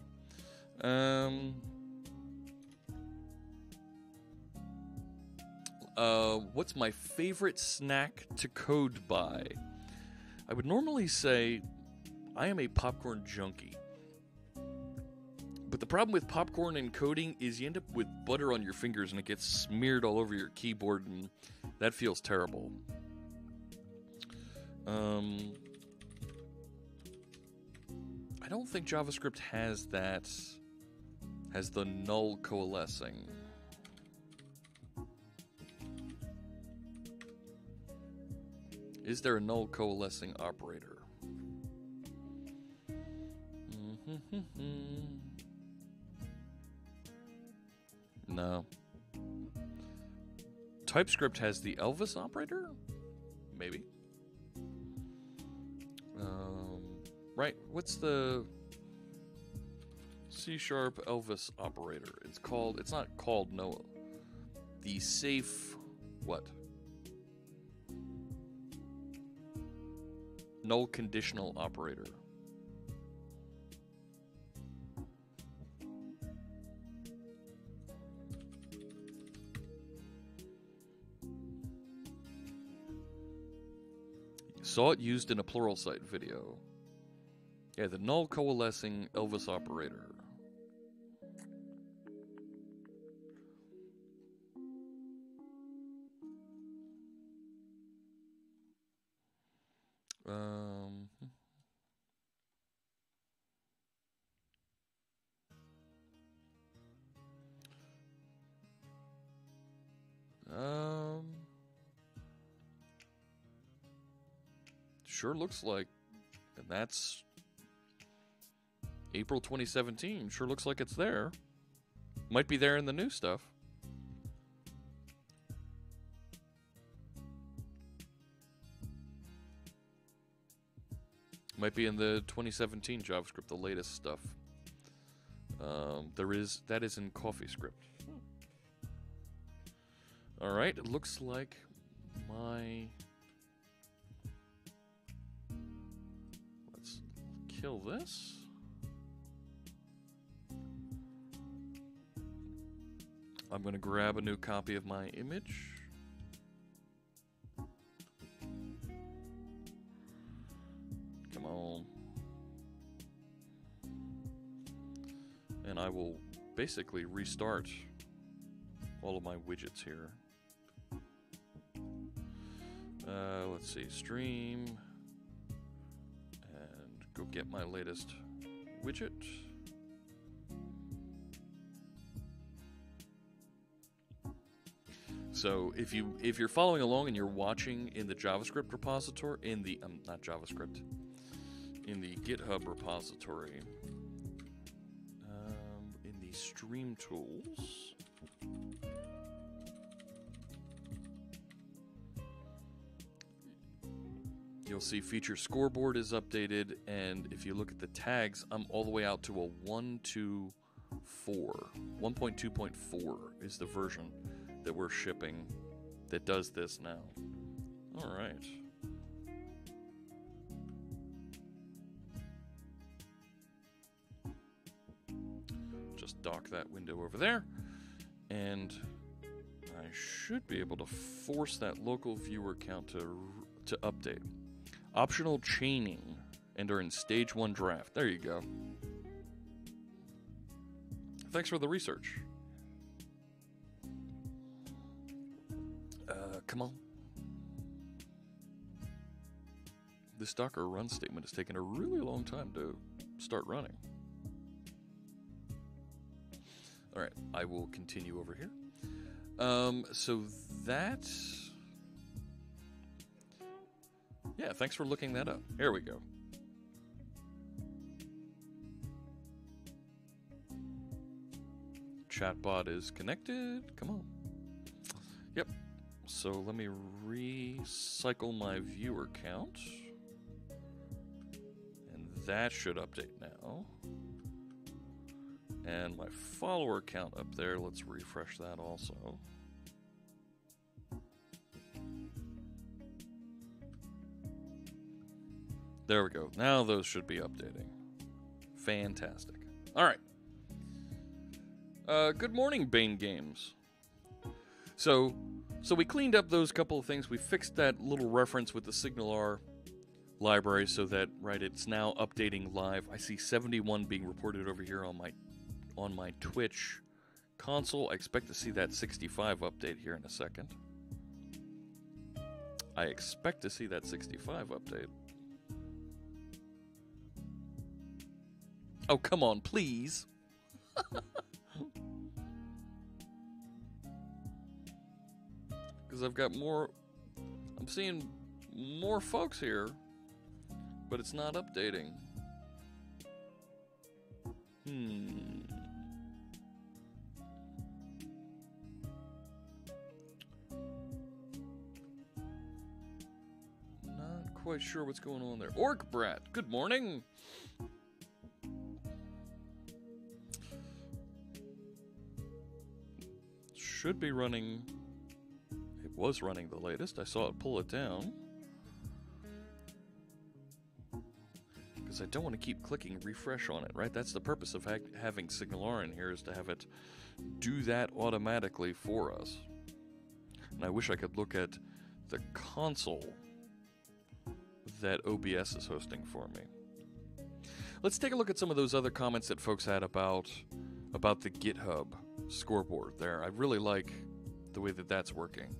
What's my favorite snack to code by? I would normally say I am a popcorn junkie. But the problem with popcorn and coding is you end up with butter on your fingers and it gets smeared all over your keyboard, and that feels terrible. I don't think JavaScript has that, has the null coalescing. Is there a null coalescing operator? No. TypeScript has the Elvis operator? Maybe. Right, what's the C# Elvis operator? It's not called no. The safe, what? Null conditional operator. Saw it used in a Pluralsight video. Yeah, the null coalescing Elvis operator. Sure looks like, and that's April 2017. Sure looks like it's there. Might be there in the new stuff. Might be in the 2017 JavaScript, the latest stuff. That is in CoffeeScript. All right, it looks like my. Let's kill this. I'm going to grab a new copy of my image. Come on. And I will basically restart all of my widgets here. Let's see, stream, and go get my latest widget. So if you're following along and you're watching in the JavaScript repository, in the not JavaScript, in the GitHub repository, in the stream tools. You'll see feature scoreboard is updated, and if you look at the tags, I'm all the way out to a 1.2.4. 1.2.4 is the version that we're shipping that does this now. All right. Just dock that window over there, and I should be able to force that local viewer count to update. Optional chaining, and are in stage 1 draft. There you go. Thanks for the research. Come on. This Docker run statement has taken a really long time to start running. All right, I will continue over here. So that... Yeah, thanks for looking that up. Here we go. Chatbot is connected. Come on. Yep. So let me recycle my viewer count. And that should update now. And my follower count up there, let's refresh that also. There we go. Now those should be updating. Fantastic. All right. Good morning, Bane Games. So we cleaned up those couple of things. We fixed that little reference with the SignalR library so that, right, it's now updating live. I see 71 being reported over here on my Twitch console. I expect to see that 65 update here in a second. I expect to see that 65 update. Oh, come on, please. Because I've got more... I'm seeing more folks here, but it's not updating. quite sure what's going on there. Orc Brat, good morning. Should be running. It was running the latest. I saw it pull it down. Because I don't want to keep clicking refresh on it, right? That's the purpose of having SignalR in here, is to have it do that automatically for us. And I wish I could look at the console that OBS is hosting for me. Let's take a look at some of those other comments that folks had about the GitHub scoreboard there. I really like the way that that's working.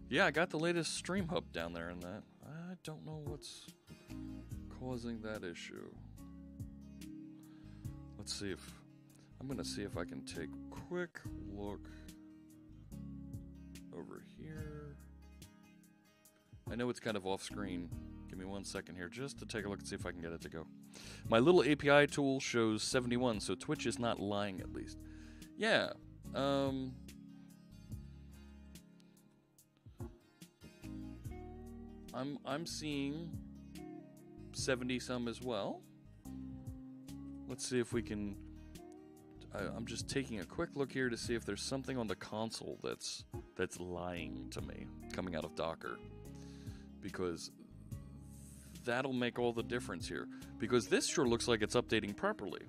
Yeah, I got the latest stream hub down there in that. I don't know what's causing that issue. Let's see if... I'm going to see if I can take a quick look over here. I know it's kind of off screen. Give me 1 second here just to take a look and see if I can get it to go. My little API tool shows 71, so Twitch is not lying at least. Yeah, I'm seeing 70 some as well. Let's see if we can... I'm just taking a quick look here to see if there's something on the console that's lying to me coming out of Docker, because that'll make all the difference here, because this sure looks like it's updating properly.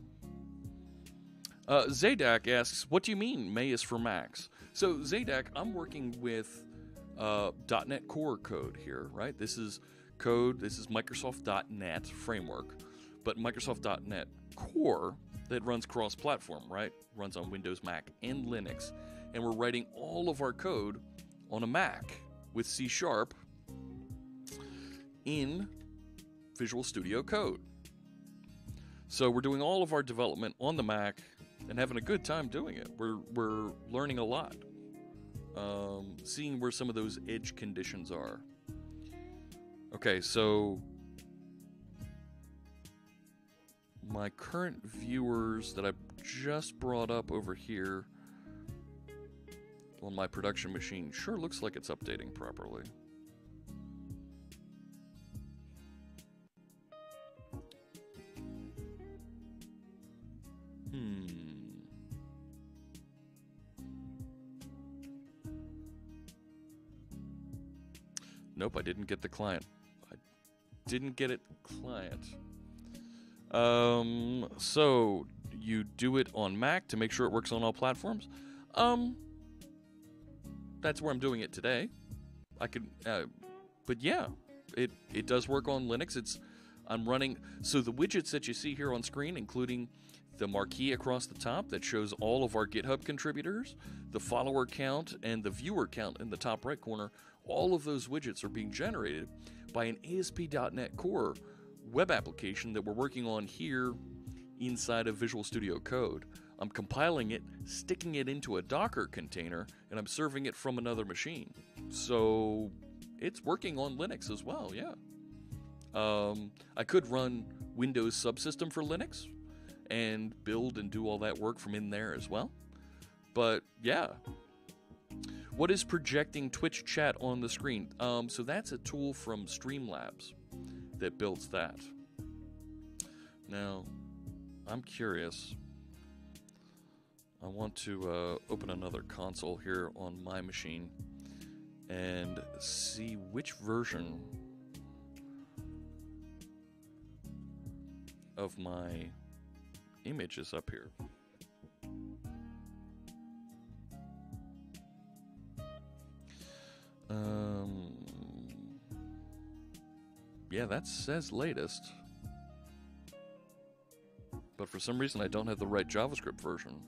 Zadak asks, what do you mean May is for Macs? So Zadak, I'm working with .NET Core code here, right? This is code, this is Microsoft.NET framework, but Microsoft.NET Core that runs cross-platform, right? Runs on Windows, Mac, and Linux. And we're writing all of our code on a Mac with C# in Visual Studio Code. So we're doing all of our development on the Mac and having a good time doing it. We're learning a lot. Seeing where some of those edge conditions are. Okay, so my current viewers that I just brought up over here on my production machine sure looks like it's updating properly. Nope, I didn't get the client. I didn't get it client. So you do it on Mac to make sure it works on all platforms. That's where I'm doing it today. I could, but yeah, it does work on Linux. I'm running, so the widgets that you see here on screen, including the marquee across the top that shows all of our GitHub contributors, the follower count, and the viewer count in the top right corner, all of those widgets are being generated by an ASP.NET Core web application that we're working on here inside of Visual Studio Code. I'm compiling it, sticking it into a Docker container, and I'm serving it from another machine. So it's working on Linux as well, yeah. I could run Windows subsystem for Linux and build and do all that work from in there as well. But yeah. What is projecting Twitch chat on the screen? So that's a tool from Streamlabs that builds that. Now, I'm curious. I want to open another console here on my machine and see which version of my image is up here. Yeah, that says latest. But for some reason I don't have the right JavaScript version.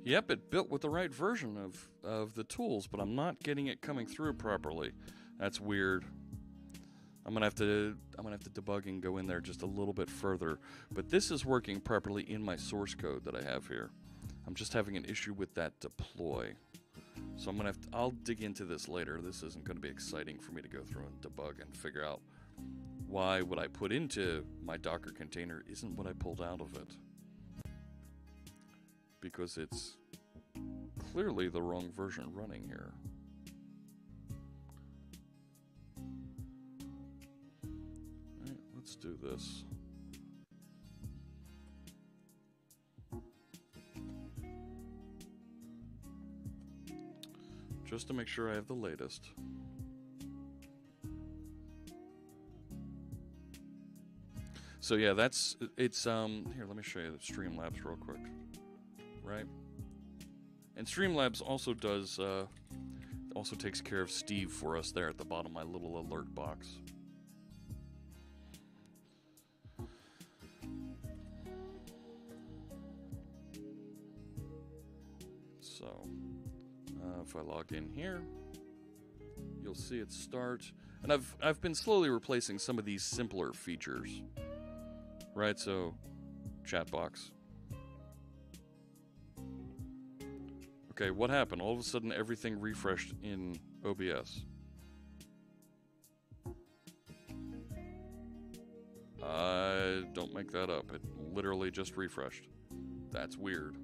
Yep, it built with the right version of the tools, but I'm not getting it coming through properly. That's weird. I'm gonna have to debugging go in there just a little bit further. But this is working properly in my source code that I have here. I'm just having an issue with that deploy. So I'm gonna have to, I'll dig into this later. This isn't gonna be exciting for me to go through and debug and figure out why what I put into my Docker container isn't what I pulled out of it. Because it's clearly the wrong version running here. Alright, let's do this. Just to make sure I have the latest. So yeah, it's here, let me show you the Streamlabs real quick. Right? And Streamlabs also does also takes care of Steve for us there at the bottom of my little alert box. So if I log in here, you'll see it start, and I've been slowly replacing some of these simpler features. Right, so chat box. Okay, what happened? All of a sudden everything refreshed in OBS. Don't make that up. It literally just refreshed. That's weird.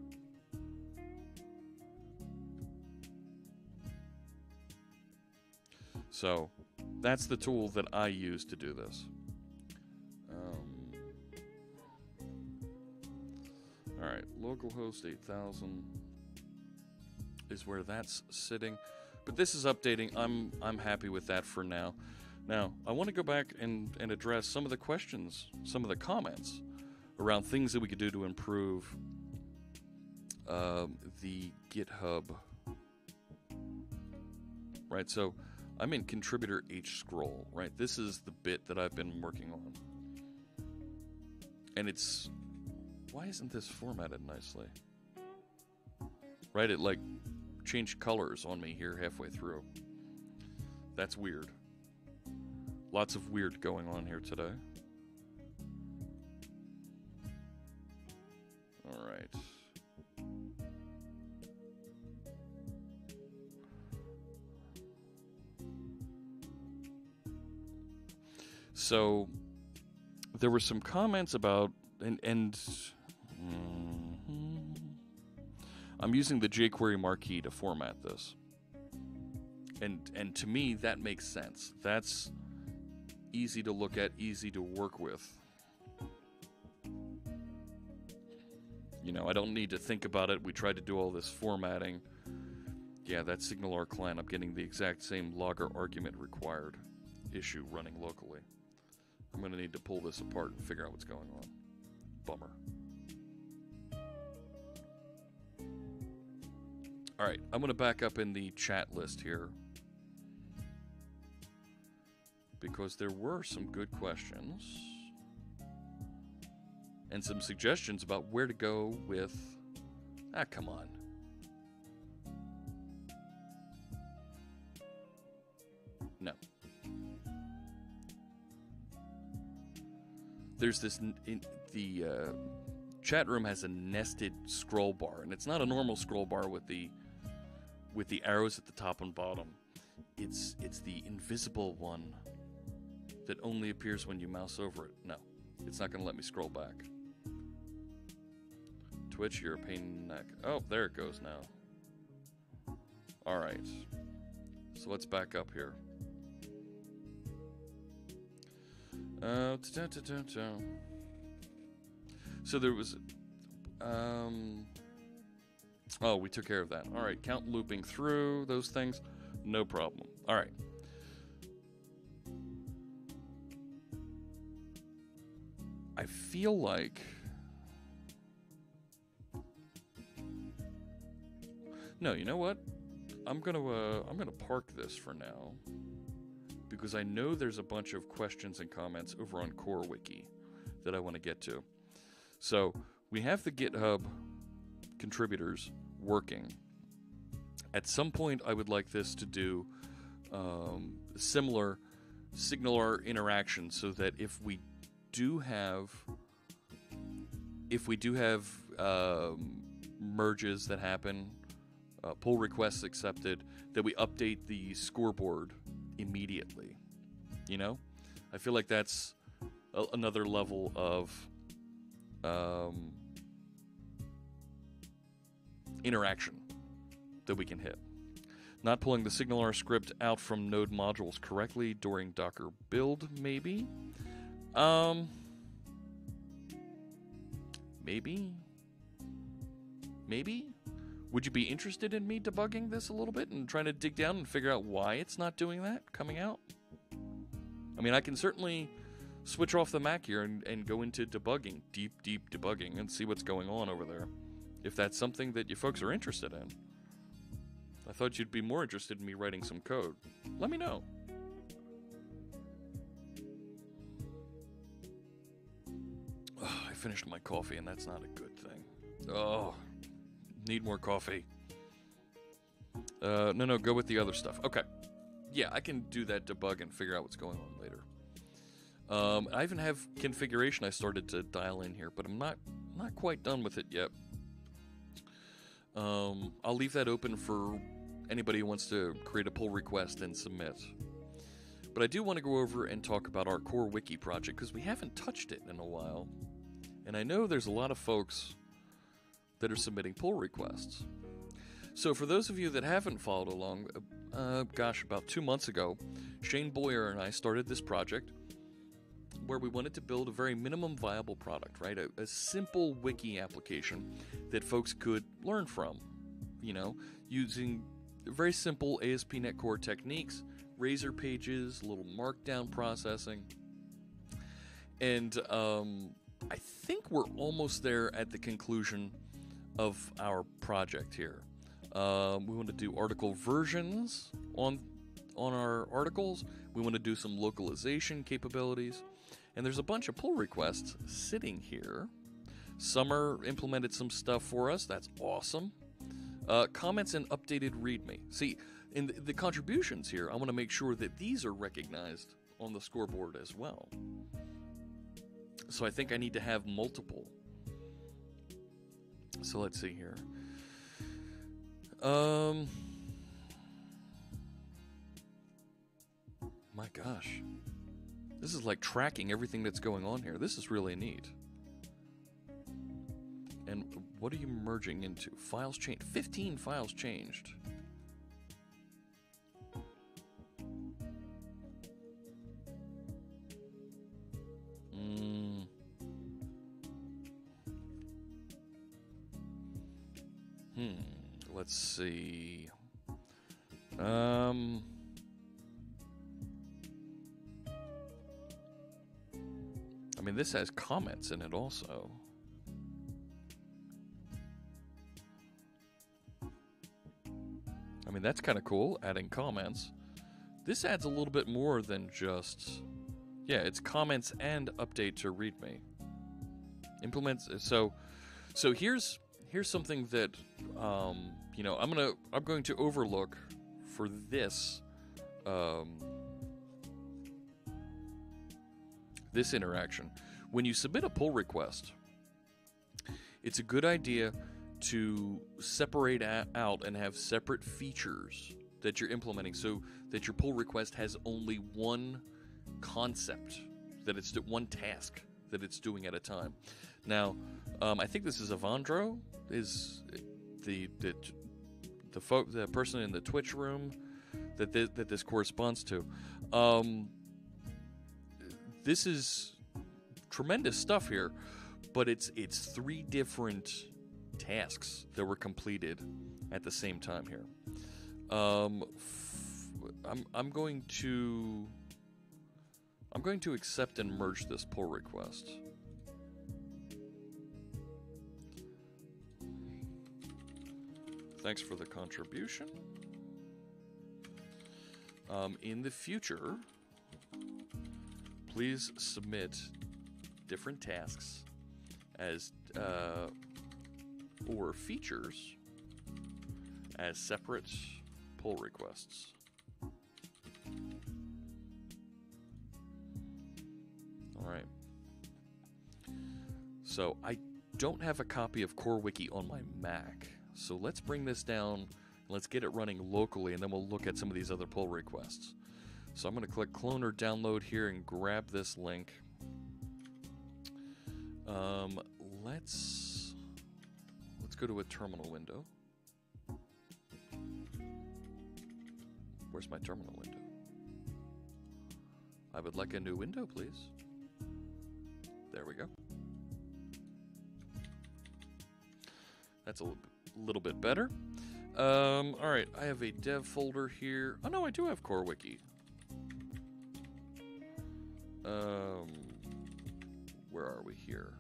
So, that's the tool that I use to do this. Alright, localhost 8000 is where that's sitting. But this is updating. I'm happy with that for now. Now, I want to go back and address some of the questions, some of the comments around things that we could do to improve the GitHub. Right, so I'm in contributor hscroll, right? This is the bit that I've been working on. And it's... Why isn't this formatted nicely? Right, it like changed colors on me here halfway through. That's weird. Lots of weird going on here today. All right. So there were some comments about I'm using the jQuery marquee to format this. And to me, that makes sense. That's easy to look at, easy to work with. You know, I don't need to think about it. We tried to do all this formatting. Yeah, that SignalR client, I'm getting the exact same logger argument required issue running locally. I'm going to need to pull this apart and figure out what's going on. Bummer. Alright, I'm going to back up in the chat list here, because there were some good questions and some suggestions about where to go with... Ah, come on. No. There's this... The chat room has a nested scroll bar, and it's not a normal scroll bar with the arrows at the top and bottom. It's the invisible one that only appears when you mouse over it. No, it's not going to let me scroll back. Twitch, you're a pain in the neck. Oh, there it goes now. All right, so let's back up here. So there was, oh, we took care of that. All right, count looping through those things, no problem. All right. I feel like, no, you know what? I'm gonna park this for now, because I know there's a bunch of questions and comments over on Core Wiki that I want to get to. So we have the GitHub contributors working. At some point, I would like this to do similar SignalR interaction, so that if we do have merges that happen, pull requests accepted, that we update the scoreboard immediately. You know, I feel like that's another level of interaction that we can hit. Not pulling the SignalR script out from node modules correctly during Docker build, maybe. Maybe? Would you be interested in me debugging this a little bit and trying to dig down and figure out why it's not doing that, coming out? I mean, I can certainly switch off the Mac here and go into debugging, deep debugging, and see what's going on over there. If that's something that you folks are interested in. I thought you'd be more interested in me writing some code. Let me know. Oh, I finished my coffee, and that's not a good thing. Oh, need more coffee. No, go with the other stuff. Okay. Yeah, I can do that debug and figure out what's going on later. I even have configuration I started to dial in here, but I'm not quite done with it yet. I'll leave that open for anybody who wants to create a pull request and submit. But I do want to go over and talk about our core wiki project, because we haven't touched it in a while. And I know there's a lot of folks that are submitting pull requests. So for those of you that haven't followed along, about 2 months ago, Shane Boyer and I started this project where we wanted to build a very minimum viable product, right? A simple wiki application that folks could learn from, you know, using very simple ASP.NET Core techniques, razor pages, a little markdown processing. And I think we're almost there at the conclusion of our project here. We want to do article versions on our articles. We want to do some localization capabilities. And there's a bunch of pull requests sitting here. Summer implemented some stuff for us. That's awesome. Comments and updated README. See, in the contributions here, I want to make sure that these are recognized on the scoreboard as well. So I think I need to have multiple. So let's see here. My gosh. This is like tracking everything that's going on here. This is really neat. And what are you merging into? Files changed. 15 files changed. Let's see. I mean, this has comments in it also. I mean, that's kind of cool, adding comments. This adds a little bit more than just... Yeah, it's comments and update to README. Implements... So here's something that, you know, I'm going to overlook for this, this interaction. When you submit a pull request, it's a good idea to separate out and have separate features that you're implementing, so that your pull request has only one concept, that it's one task that it's doing at a time. Now, I think this is Avandro, is the person in the Twitch room that this corresponds to. This is tremendous stuff here, but it's 3 different tasks that were completed at the same time here. I'm going to accept and merge this pull request. Thanks for the contribution. In the future, please submit different tasks as or features as separate pull requests. All right. So I don't have a copy of Core Wiki on my Mac. So let's bring this down. Let's get it running locally, and then we'll look at some of these other pull requests. So I'm going to click clone or download here and grab this link. Let's go to a terminal window. Where's my terminal window? I would like a new window, please. There we go. That's a little bit better. All right, I have a dev folder here. Oh no, I do have Core Wiki. Where are we here?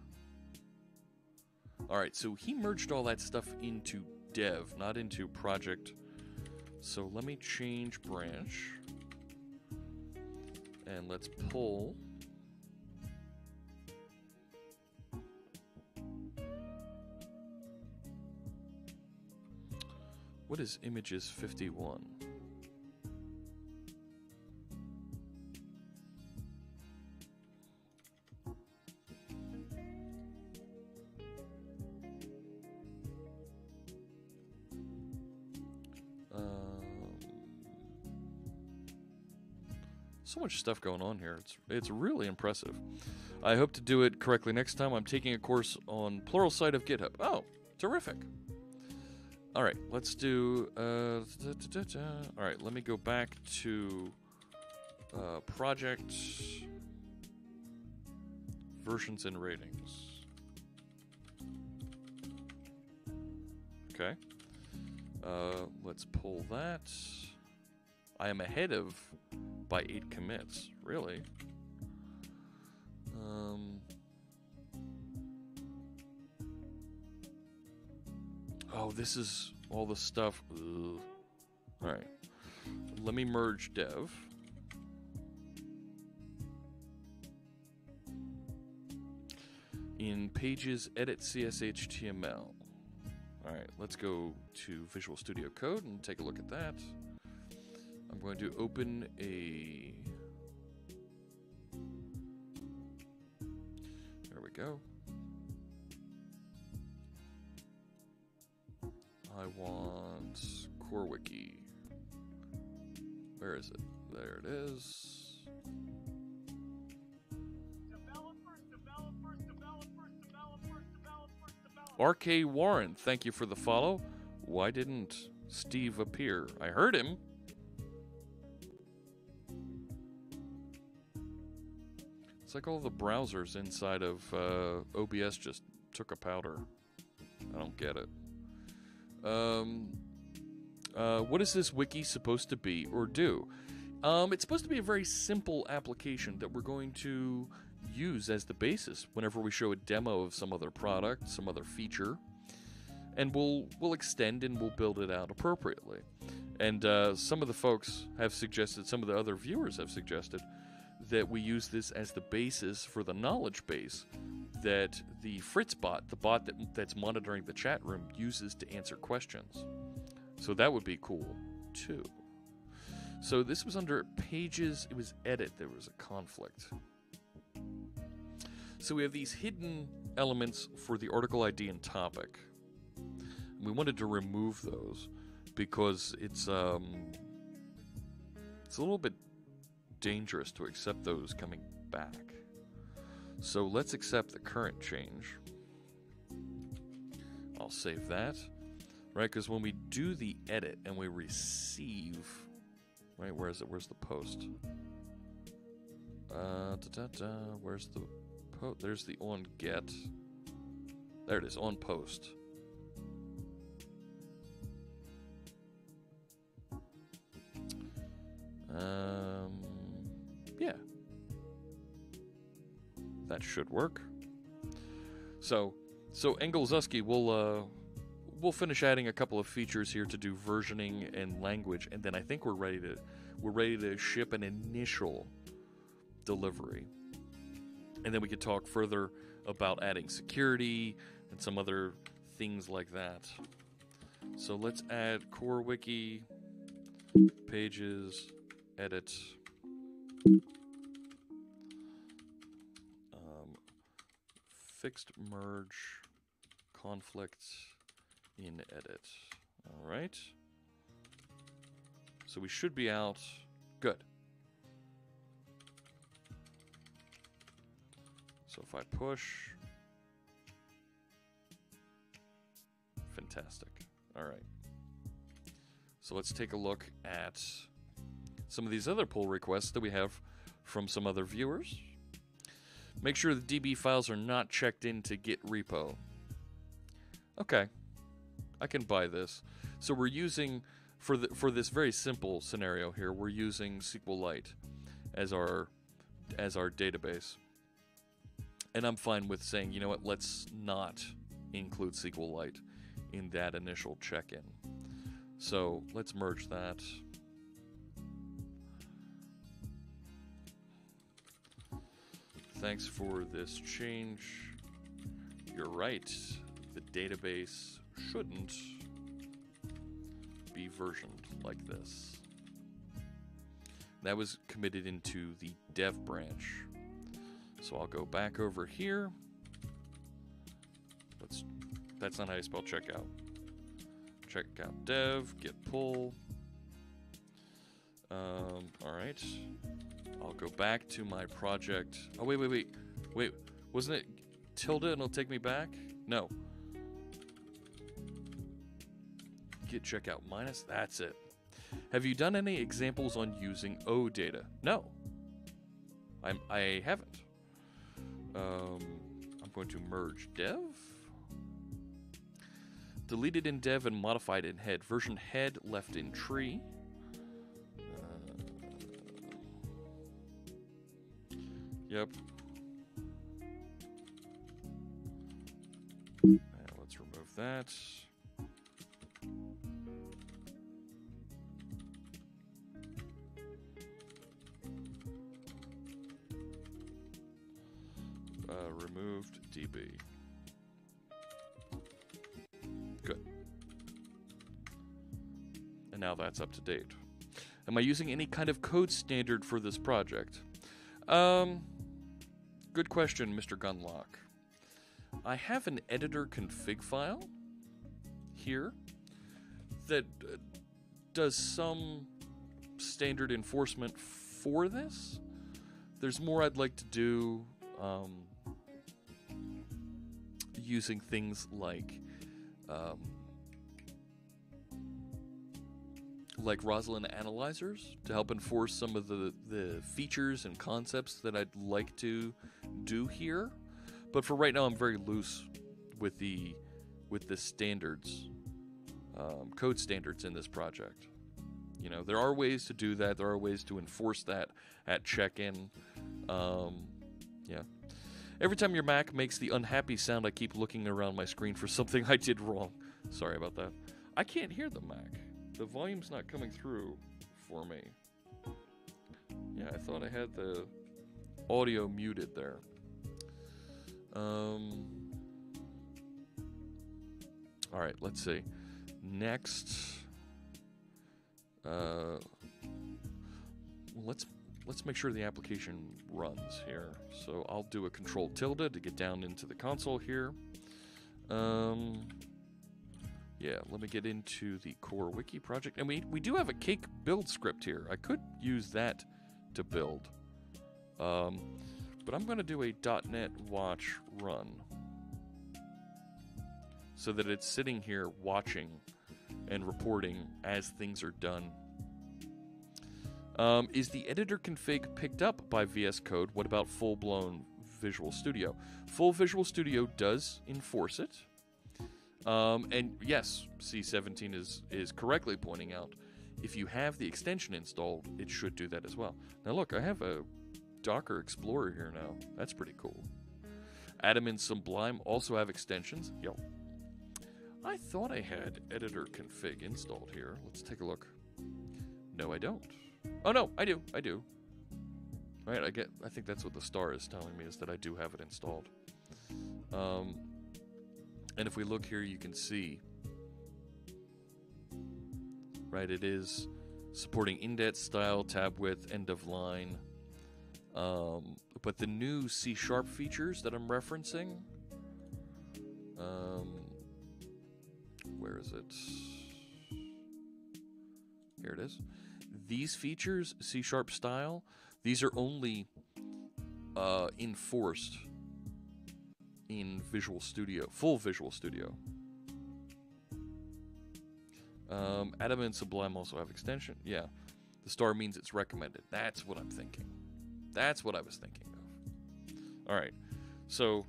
All right, so he merged all that stuff into dev, not into project. So let me change branch. And let's pull. What is images 51? So much stuff going on here. It's really impressive. I hope to do it correctly next time. I'm taking a course on Pluralsight of GitHub. Oh, terrific. All right, let's do... All right, let me go back to project versions and ratings. Okay. Let's pull that. I am ahead of by 8 commits, really. Oh, this is all the stuff. Ugh. All right, let me merge dev. In pages, edit CSHTML. All right, let's go to Visual Studio Code and take a look at that. I'm going to open a... There we go. I want Core Wiki. Where is it? There it is. RK Warren, thank you for the follow. Why didn't Steve appear? I heard him. It's like all the browsers inside of OBS just took a powder. I don't get it. What is this wiki supposed to be or do? It's supposed to be a very simple application that we're going to use as the basis whenever we show a demo of some other product, some other feature, and we'll extend and we'll build it out appropriately. And some of the folks have suggested, some of the other viewers have suggested, that we use this as the basis for the knowledge base that the Fritz bot, the bot that's monitoring the chat room, uses to answer questions. So that would be cool, too. So this was under pages, it was edit, there was a conflict. So we have these hidden elements for the article ID and topic. We wanted to remove those because it's a little bit dangerous to accept those coming back. So let's accept the current change. I'll save that, right? Because when we do the edit and we receive, right? Where is it? Where's the post? Where's the post? There's the on get. There it is, on post. Yeah. That should work. So Engelzuski, we'll finish adding a couple of features here to do versioning and language, and then I think we're ready to ship an initial delivery. And then we could talk further about adding security and some other things like that. So let's add core wiki, pages, edit. Fixed merge conflict in edit. All right. So we should be out. Good. So if I push. Fantastic. All right. So let's take a look at some of these other pull requests that we have from some other viewers. Make sure the DB files are not checked into Git repo. Okay, I can buy this. So we're using, for this very simple scenario here, we're using SQLite as our database. And I'm fine with saying, you know what, let's not include SQLite in that initial check-in. So let's merge that. Thanks for this change. You're right. The database shouldn't be versioned like this. That was committed into the dev branch. So I'll go back over here. That's not how you spell checkout. Checkout dev, git pull. All right. I'll go back to my project. Oh, wait. Wasn't it tilde and it'll take me back? No. Git checkout minus, that's it. Have you done any examples on using OData? No. I haven't. I'm going to merge dev. Deleted in dev and modified in head. Version head left in tree. Yep. And let's remove that. Removed DB. Good. And now that's up to date. Am I using any kind of code standard for this project? Good question, Mr. Gunlock. I have an editor config file here that does some standard enforcement for this. There's more I'd like to do using things like Roslyn analyzers to help enforce some of the features and concepts that I'd like to do here. But for right now, I'm very loose with the standards, code standards in this project. You know, there are ways to do that. There are ways to enforce that at check-in. Yeah. Every time your Mac makes the unhappy sound, I keep looking around my screen for something I did wrong. Sorry about that. I can't hear the Mac. The volume's not coming through for me. Yeah, I thought I had the audio muted there. All right, let's see. Next, let's make sure the application runs here. So I'll do a control tilde to get down into the console here. Yeah, let me get into the core wiki project. And we do have a cake build script here. I could use that to build. But I'm going to do a .NET watch run so that it's sitting here watching and reporting as things are done. Is the editor config picked up by VS Code? What about full-blown Visual Studio? Full Visual Studio does enforce it. And yes, C17 is correctly pointing out, if you have the extension installed, it should do that as well. Now look, I have a Docker Explorer here now. That's pretty cool. Atom and Sublime also have extensions. Yo. I thought I had editor config installed here. Let's take a look. No, I don't. Oh no, I do. All right, I think that's what the star is telling me, is that I do have it installed. And if we look here, you can see right? It is supporting indent, style, tab width, end of line. But the new C# features that I'm referencing, where is it? Here it is. These features, C# style, these are only enforced in Visual Studio, full Visual Studio. Atom and Sublime also have extension. Yeah, the star means it's recommended. That's what I'm thinking. That's what I was thinking of. All right, so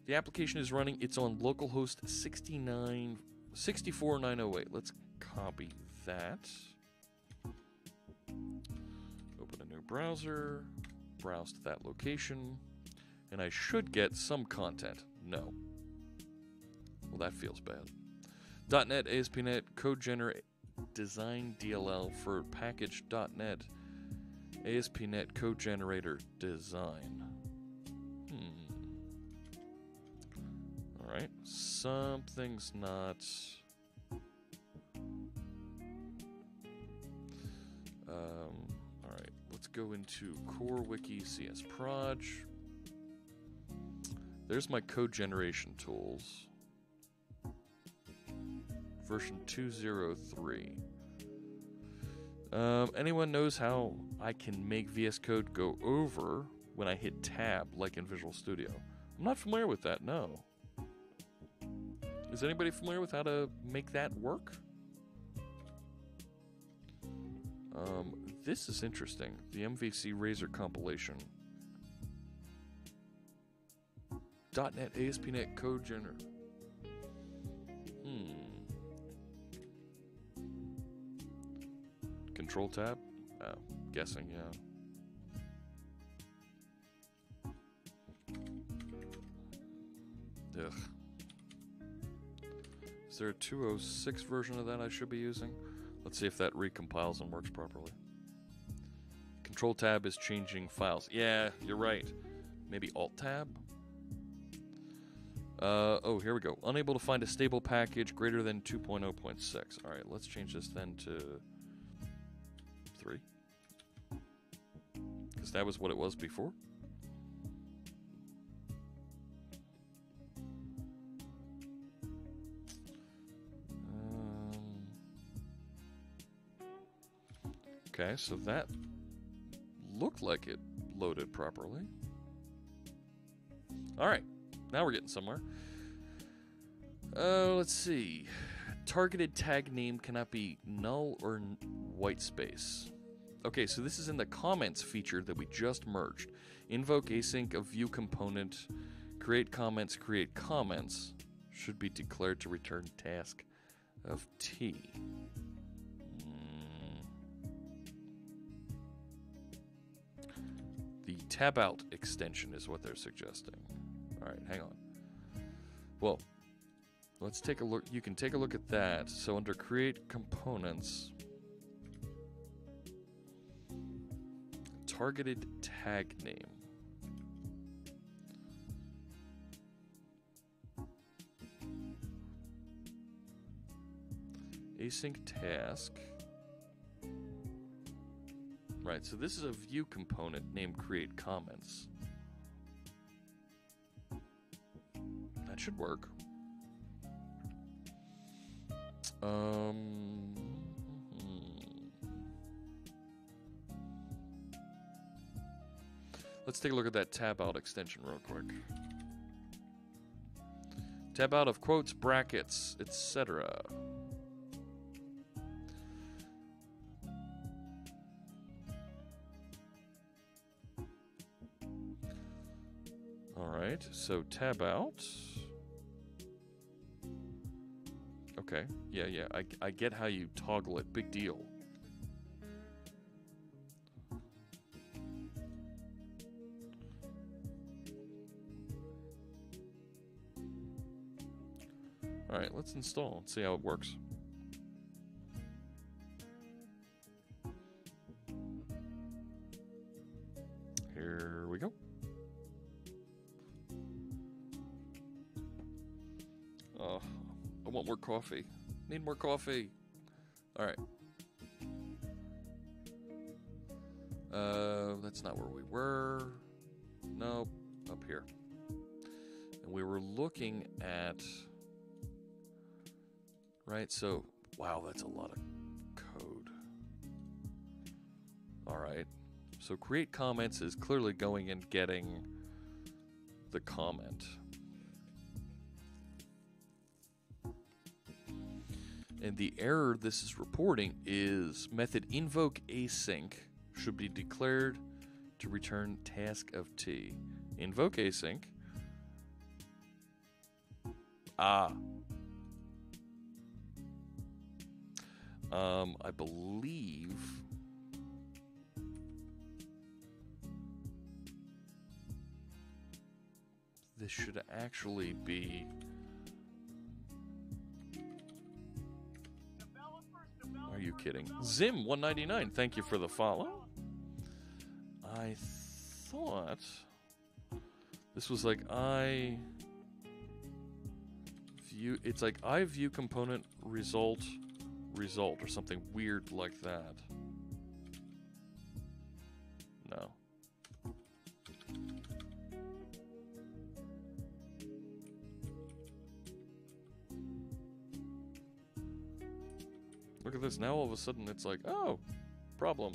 the application is running. It's on localhost 64908. Let's copy that. Open a new browser, browse to that location, and I should get some content. No. Well, that feels bad. .NET, ASP.NET, Code Generate, Design DLL for package.NET, ASP.NET Code Generator Design. Alright, something's not... Alright, let's go into Core Wiki CS Proj. There's my code generation tools. Version 203. Anyone knows how I can make VS Code go over when I hit tab like in Visual Studio? I'm not familiar with that, no. Is anybody familiar with how to make that work? This is interesting. The MVC Razor compilation. .NET ASP.NET Code Generator. Control tab? Oh, guessing, yeah. Ugh. Is there a 206 version of that I should be using? Let's see if that recompiles and works properly. Control tab is changing files. Yeah, you're right. Maybe Alt tab? Oh, here we go. Unable to find a stable package greater than 2.0.6. Alright, let's change this then to 3. Because that was what it was before. Okay, so that looked like it loaded properly. Alright, now we're getting somewhere. Let's see. Targeted tag name cannot be null or white space. Okay, so this is in the comments feature that we just merged. Invoke async of view component, create comments should be declared to return task of T. The tab out extension is what they're suggesting. Alright, hang on. Well, let's take a look. You can take a look at that. So under create components, targeted tag name. Async task. Right, so this is a view component named create comments. That should work. Let's take a look at that tab out extension real quick. Tab out of quotes, brackets, etc. Alright, so tab out. Okay, yeah, I get how you toggle it. Big deal. Alright, let's install and see how it works. Here we go. Oh, I want more coffee. Need more coffee. Alright. That's not where we were. Nope, up here. And we were looking at... Right, so... Wow, that's a lot of code. Alright. So create comments is clearly going and getting the comment. And the error this is reporting is method invoke async should be declared to return task of T. Invoke async. I believe this should actually be Are you kidding? Zim199, thank you for the follow. I thought this was like it's like I view component result or something weird like that. No. Look at this, now all of a sudden it's like, oh, problem.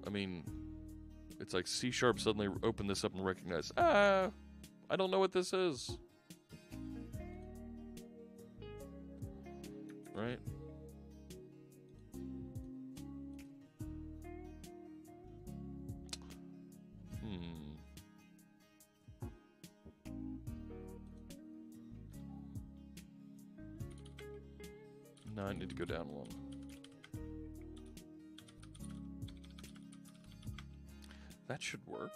I mean, it's like C# suddenly opened this up and recognized, I don't know what this is. Right? No, I need to go down one. That should work.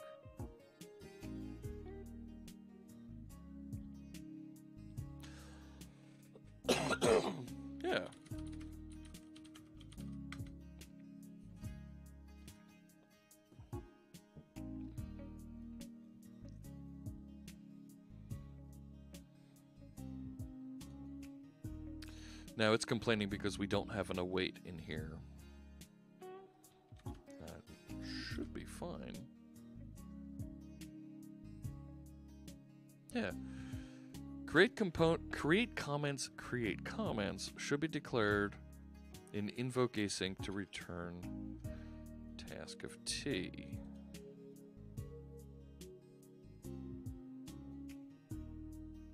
Yeah. Now it's complaining because we don't have an await in here. That should be fine. Yeah. Create comments should be declared in invoke async to return task of T.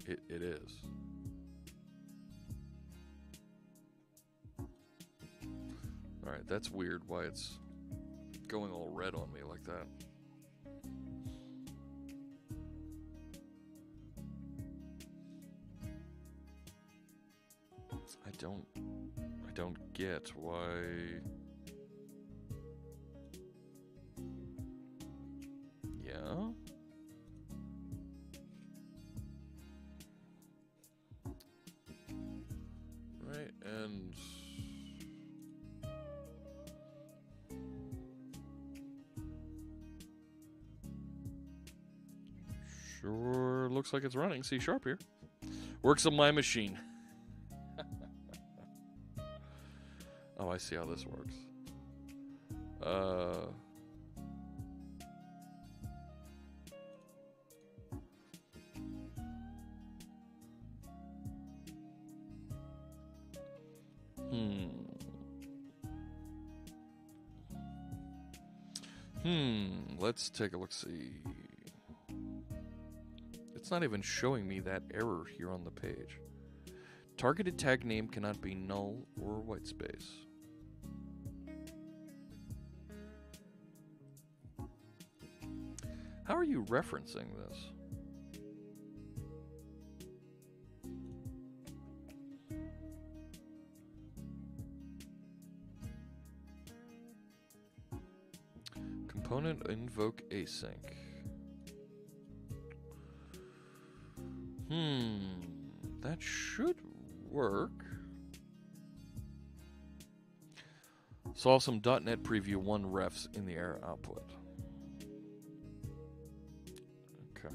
It is. Alright, that's weird why it's going all red on me like that. I don't get why. Yeah. Right, and sure looks like it's running C# here. Works on my machine. Oh, I see how this works. Let's take a look. See. It's not even showing me that error here on the page. Targeted tag name cannot be null or white space. How are you referencing this? Component invoke async. That should work. Saw some .NET Preview 1 refs in the error output. Okay.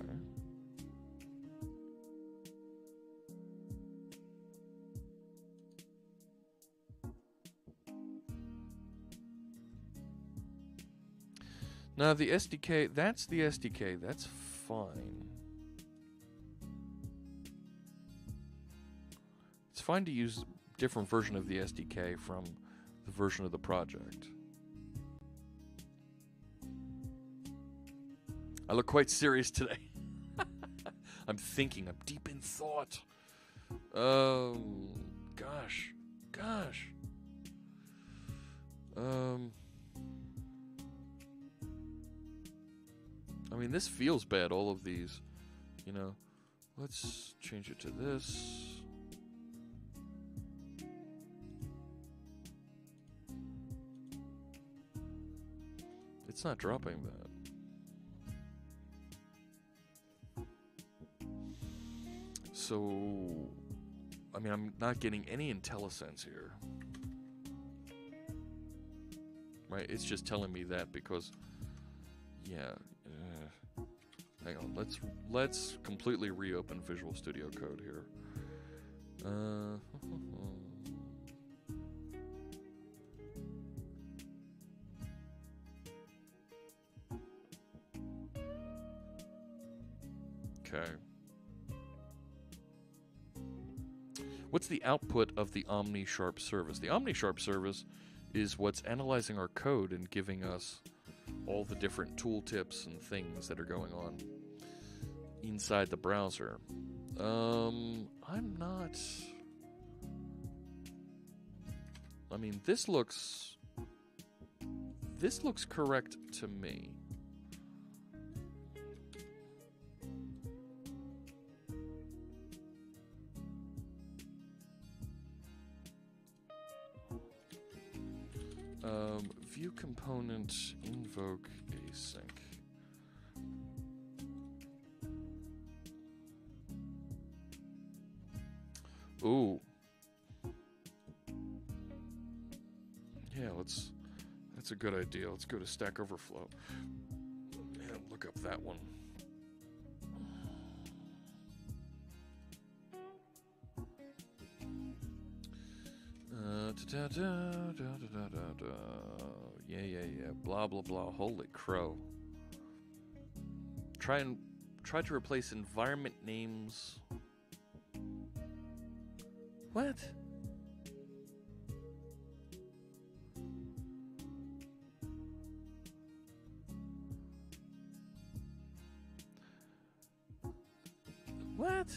Now the SDK, that's the SDK, that's fine. It's fine to use a different version of the SDK from the version of the project. I look quite serious today. I'm thinking, I'm deep in thought. Gosh. I mean, this feels bad, all of these, you know. Let's change it to this. It's not dropping that. So, I mean, I'm not getting any IntelliSense here. Right, it's just telling me that because, yeah, hang on, let's completely reopen Visual Studio Code here. Okay. What's the output of the OmniSharp service? The OmniSharp service is what's analyzing our code and giving us all the different tooltips and things that are going on inside the browser. I'm not... I mean, this looks correct to me. View component invoke async. Ooh. Yeah, that's a good idea. Let's go to Stack Overflow and look up that one. Yeah. Blah, blah, blah. Holy crow. Try to replace environment names. What? What?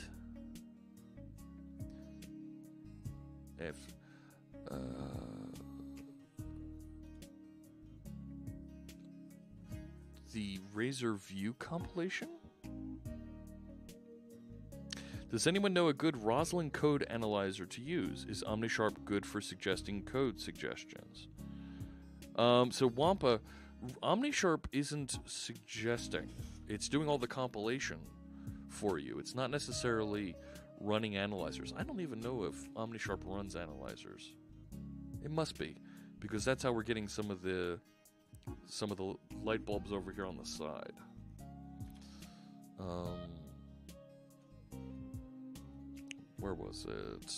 If the Razor View compilation? Does anyone know a good Roslyn code analyzer to use? Is OmniSharp good for suggesting code suggestions? So Wampa, OmniSharp isn't suggesting. It's doing all the compilation for you. It's not necessarily running analyzers. I don't even know if OmniSharp runs analyzers. It must be, because that's how we're getting some of the light bulbs over here on the side. Where was it?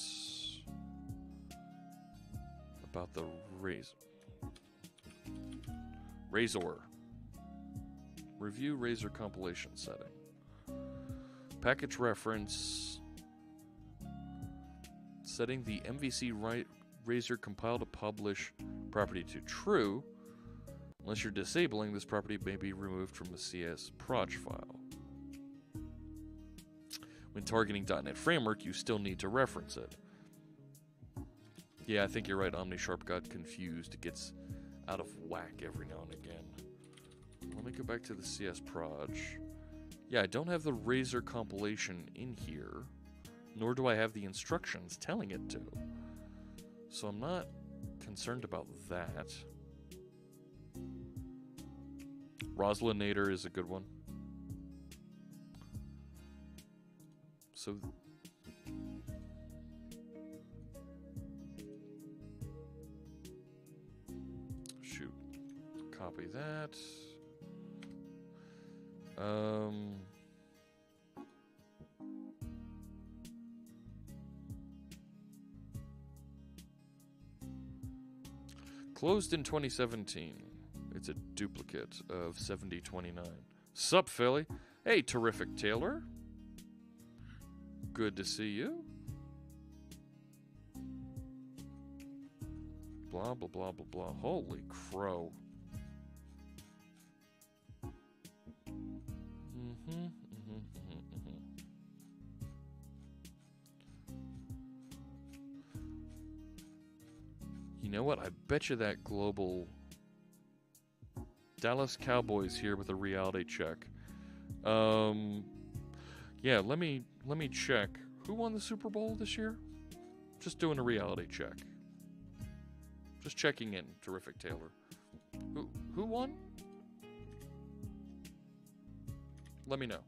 About the Razor. Review Razor compilation setting. Package reference. Setting the MVC Razor compile to publish property to true. Unless you're disabling, this property may be removed from the CS proj file. When targeting .NET Framework, you still need to reference it. Yeah, I think you're right. OmniSharp got confused. It gets out of whack every now and again. Let me go back to the CS proj. Yeah, I don't have the Razor compilation in here, nor do I have the instructions telling it to. So I'm not concerned about that. Roslinator is a good one. So shoot. Copy that. Closed in 2017. it's a duplicate of 7029. Sup, Philly? Hey, Terrific Taylor. Good to see you. Blah, blah, blah, blah, blah. Holy crow. You know what? I bet you that global Dallas Cowboys here with a reality check. Yeah, let me check. Who won the Super Bowl this year? Just doing a reality check. Just checking in, Terrific Taylor. Who won? Let me know.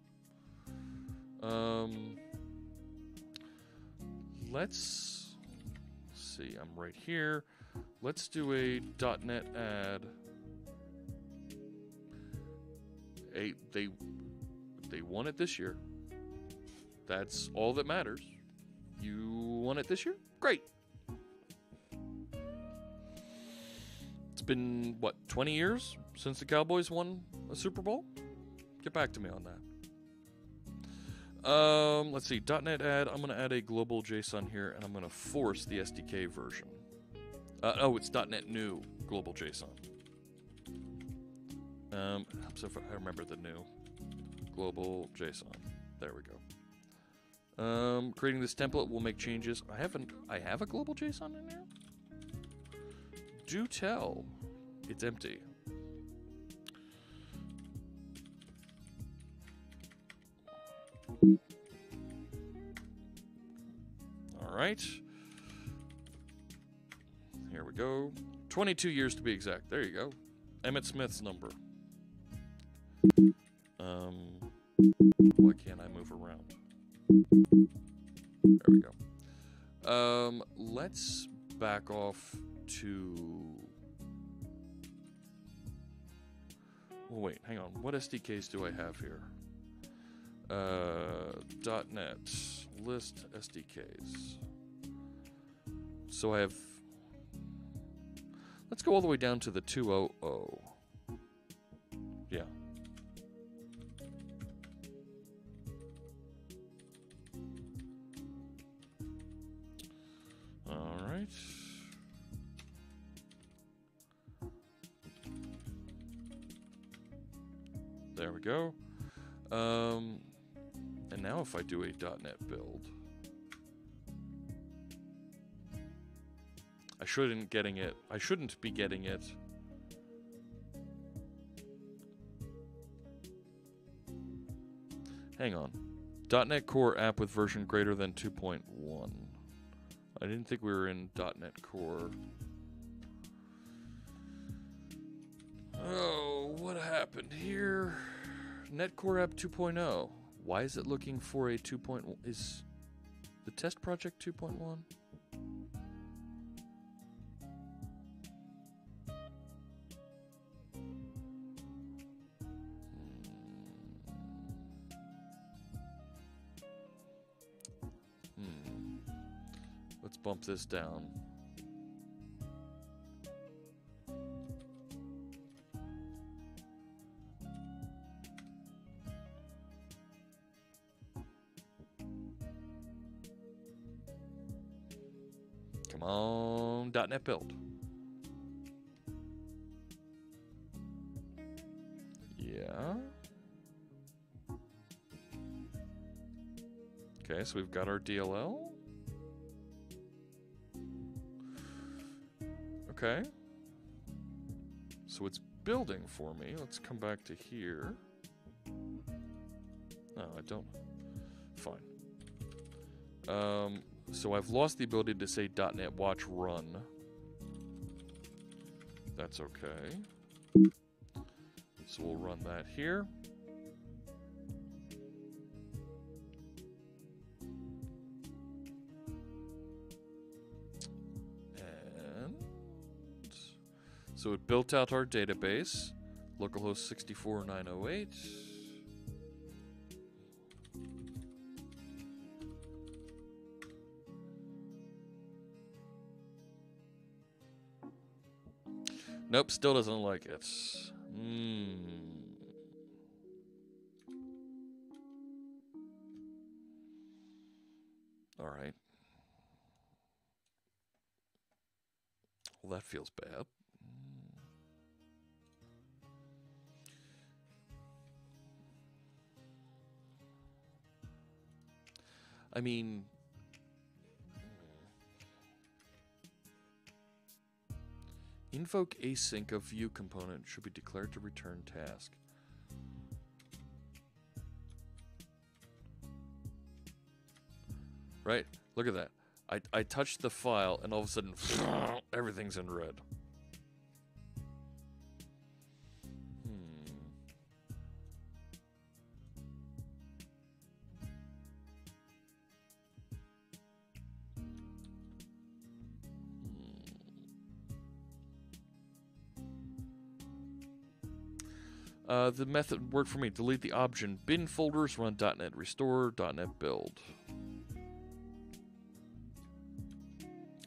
Let's see. I'm right here. Let's do a .NET ad. They won it this year. That's all that matters. You won it this year? Great. It's been, what, 20 years since the Cowboys won a Super Bowl? Get back to me on that. Let's see. .NET add. I'm going to add a global JSON here, and I'm going to force the SDK version. It's .NET new global JSON. So I remember the new global JSON. There we go. Creating this template will make changes. I have a global JSON in there? Do tell. It's empty. All right. Here we go. 22 years to be exact. There you go. Emmett Smith's number. Why can't I move around? There we go. Let's back off to... Well, wait, hang on. What SDKs do I have here? .NET list SDKs. So I have... Let's go all the way down to the 200. Yeah. All right. There we go. And now if I do a .NET build, I shouldn't be getting it. Hang on. .NET Core app with version greater than 2.1. I didn't think we were in .NET Core. Oh, what happened here? .NET Core app 2.0. Why is it looking for a 2.1? Is the test project 2.1? Let's bump this down. Come on, .NET build. Yeah. Okay, so we've got our DLL. Okay. So it's building for me. Let's come back to here. No, I don't. Fine. So I've lost the ability to say .NET watch run. That's okay. So we'll run that here. So it built out our database, localhost 64.908. Nope, still doesn't like it. All right. Well, that feels bad. I mean, invoke async of view component should be declared to return task. Right? Look at that. I touched the file and all of a sudden everything's in red. The method worked for me. Delete the option bin folders, run .NET restore, .NET build.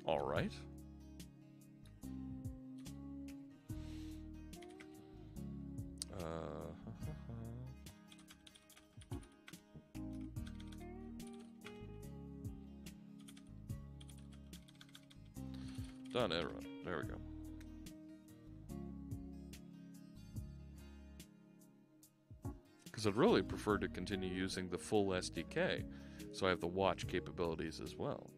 All right. .NET run. There we go. Because I'd really prefer to continue using the full SDK, so I have the watch capabilities as well.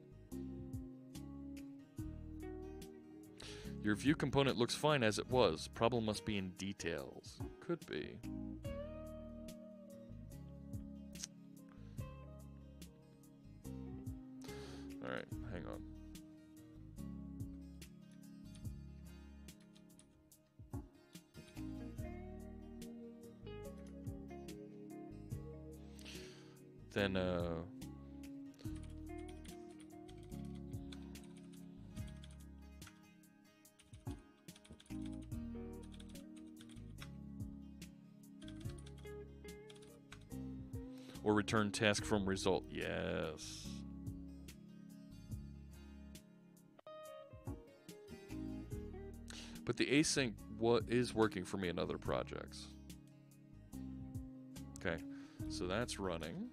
Your view component looks fine as it was. Problem must be in details. Could be. Alright, hang on. Then, or return task from result. Yes. But the async is working for me in other projects. Okay, so that's running.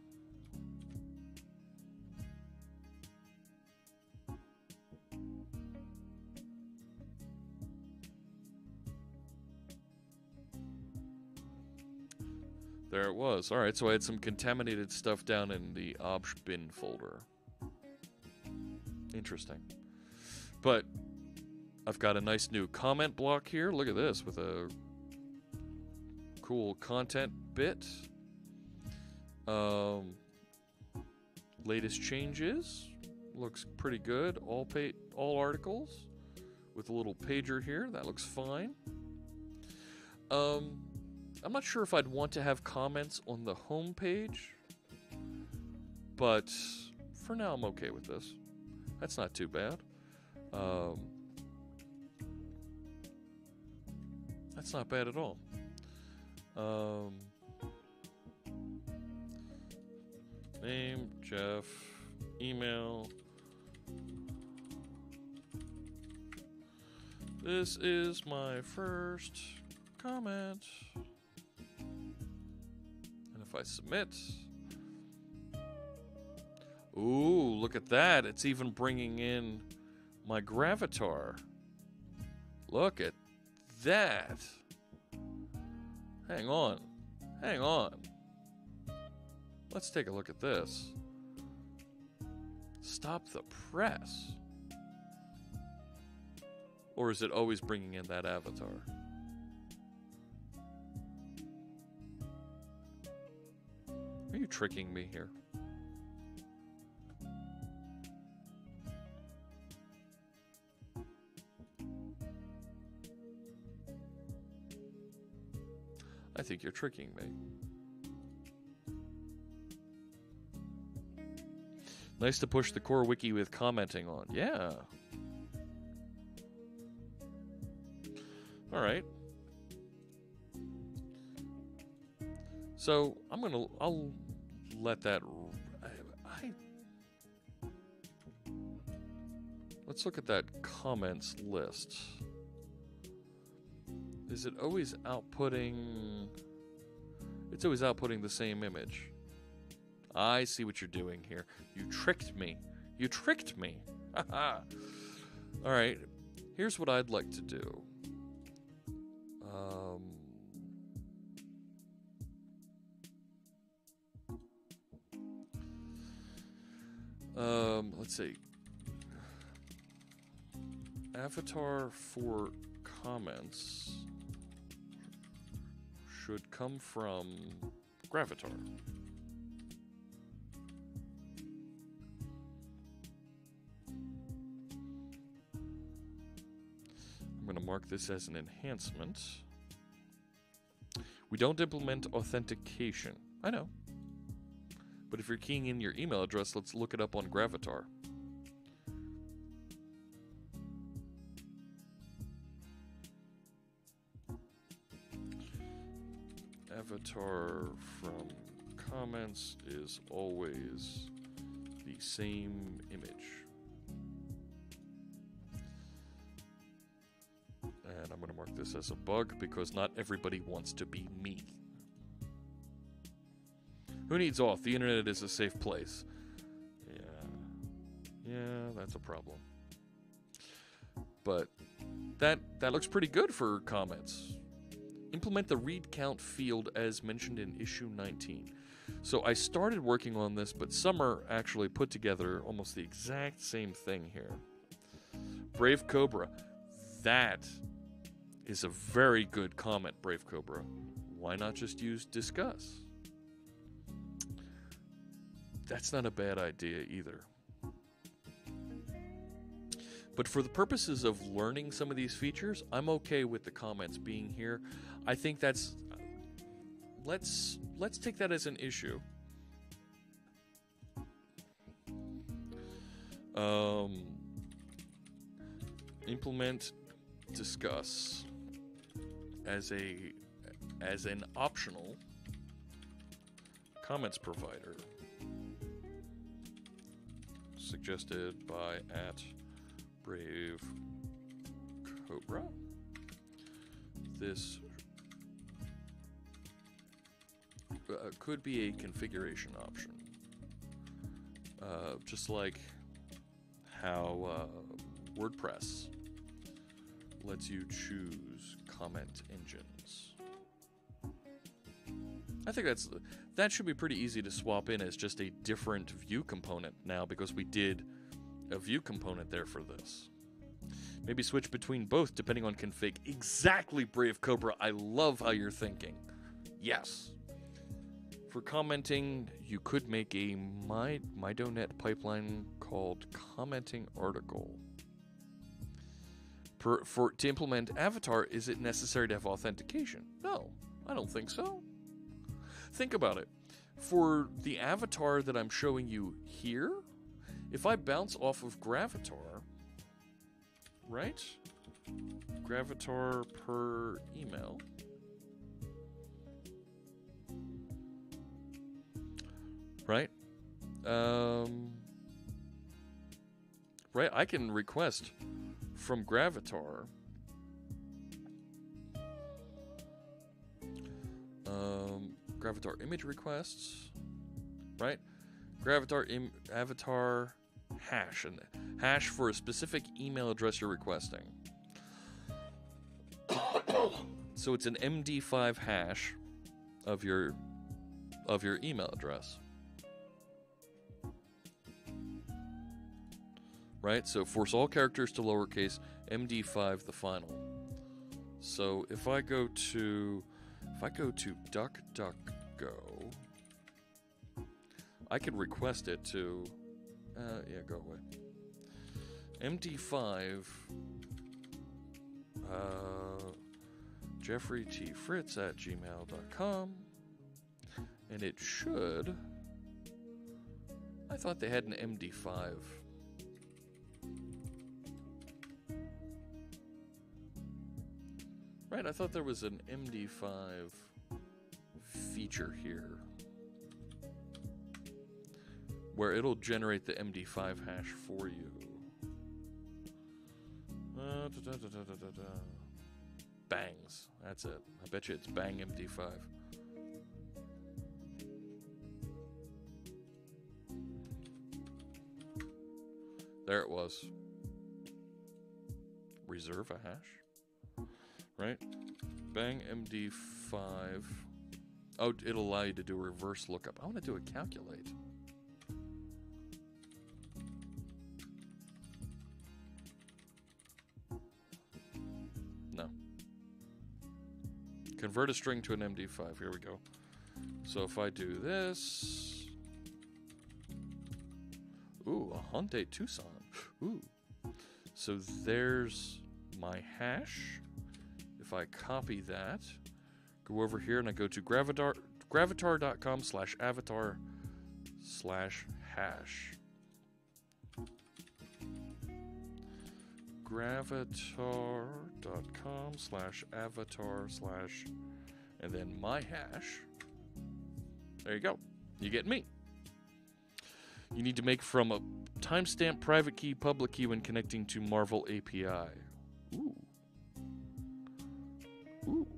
There it was. All right, so I had some contaminated stuff down in the obj bin folder. Interesting. But I've got a nice new comment block here. Look at this with a cool content bit. Latest changes. Looks pretty good. All articles with a little pager here. That looks fine. I'm not sure if I'd want to have comments on the home page, but for now I'm okay with this. That's not too bad. That's not bad at all. Name, Jeff, email. This is my first comment. And if I submit, ooh, look at that. It's even bringing in my Gravatar. Look at that. Hang on. Hang on. Let's take a look at this. Stop the press. Or is it always bringing in that avatar? Are you tricking me here? I think you're tricking me. Nice to push the core wiki with commenting on. Yeah. All right. So I'll let that. Let's look at that comments list. Is it always outputting... It's always outputting the same image. I see what you're doing here. You tricked me. You tricked me. Haha. Alright. Here's what I'd like to do. Let's see. Avatar for comments should come from Gravatar. I'm going to mark this as an enhancement. We don't implement authentication. I know. But if you're keying in your email address, let's look it up on Gravatar. Avatar from comments is always the same image. And I'm going to mark this as a bug because not everybody wants to be me. Who needs auth? The internet is a safe place. Yeah, that's a problem. But that looks pretty good for comments. Implement the read count field as mentioned in issue 19. So I started working on this, but Summer actually put together almost the exact same thing here. Brave Cobra. That is a very good comment, Brave Cobra. Why not just use discuss? That's not a bad idea either. But for the purposes of learning some of these features, I'm okay with the comments being here. I think that's... Let's take that as an issue. Implement discuss as an optional comments provider. Suggested by @Brave Cobra. This could be a configuration option, just like how WordPress lets you choose comment engines. I think that should be pretty easy to swap in as just a different view component now, because we did a view component there for this. Maybe switch between both depending on config. Exactly, Brave Cobra. I love how you're thinking. Yes. For commenting, you could make a MyDoNet pipeline called commenting article. To implement Avatar, is it necessary to have authentication? No, I don't think so. Think about it. For the avatar that I'm showing you here, if I bounce off of Gravatar, right? Gravatar per email. Right? Right, I can request from Gravatar Gravatar image requests, right? Gravatar avatar hash, and hash for a specific email address you're requesting. So it's an MD5 hash of your email address. Right? So force all characters to lowercase, MD5 the final. So if I go to DuckDuckGo, I could request it to yeah, go away. MD5 jeffreytfritz@gmail.com, and it should. I thought they had an MD5. Right, I thought there was an MD5 feature here where it'll generate the MD5 hash for you. bangs. That's it. I bet you it's bang MD5. There it was. Reserve a hash. Right? Bang MD5. Oh, it'll allow you to do a reverse lookup. I want to do a calculate. No. Convert a string to an MD5. Here we go. So if I do this... Ooh, a Hyundai Tucson. Ooh. So there's my hash. If I copy that, go over here and I go to gravatar.com/avatar/hash. gravatar.com/avatar/ and then my hash. There you go. You get me. You need to make from a timestamp private key public key when connecting to Marvel API. Ooh. Ooh.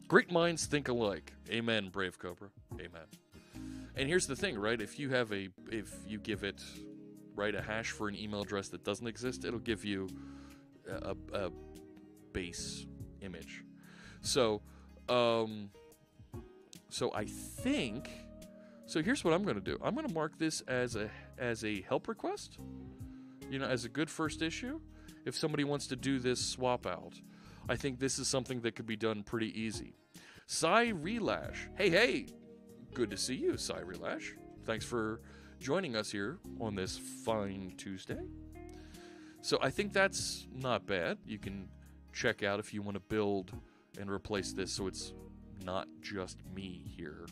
Great minds think alike. Amen, Brave Cobra. Amen. And here's the thing, right? If you give it, right, a hash for an email address that doesn't exist, it'll give you a base image. So, I think. So here's what I'm going to do. I'm going to mark this as a help request. You know, as a good first issue. If somebody wants to do this swap out, I think this is something that could be done pretty easy. Cy Relash. Hey. Good to see you, Cy Relash. Thanks for joining us here on this fine Tuesday. So I think that's not bad. You can check out if you want to build and replace this so it's not just me here.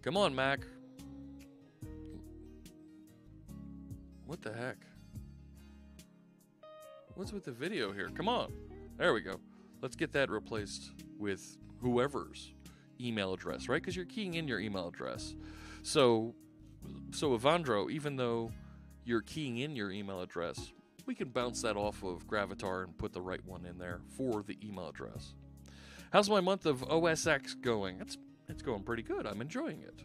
Come on, Mac. What the heck? What's with the video here? Come on. There we go. Let's get that replaced with whoever's email address, right? Because you're keying in your email address. So Evandro, even though you're keying in your email address, we can bounce that off of Gravatar and put the right one in there for the email address. How's my month of OS X going? It's going pretty good. I'm enjoying it.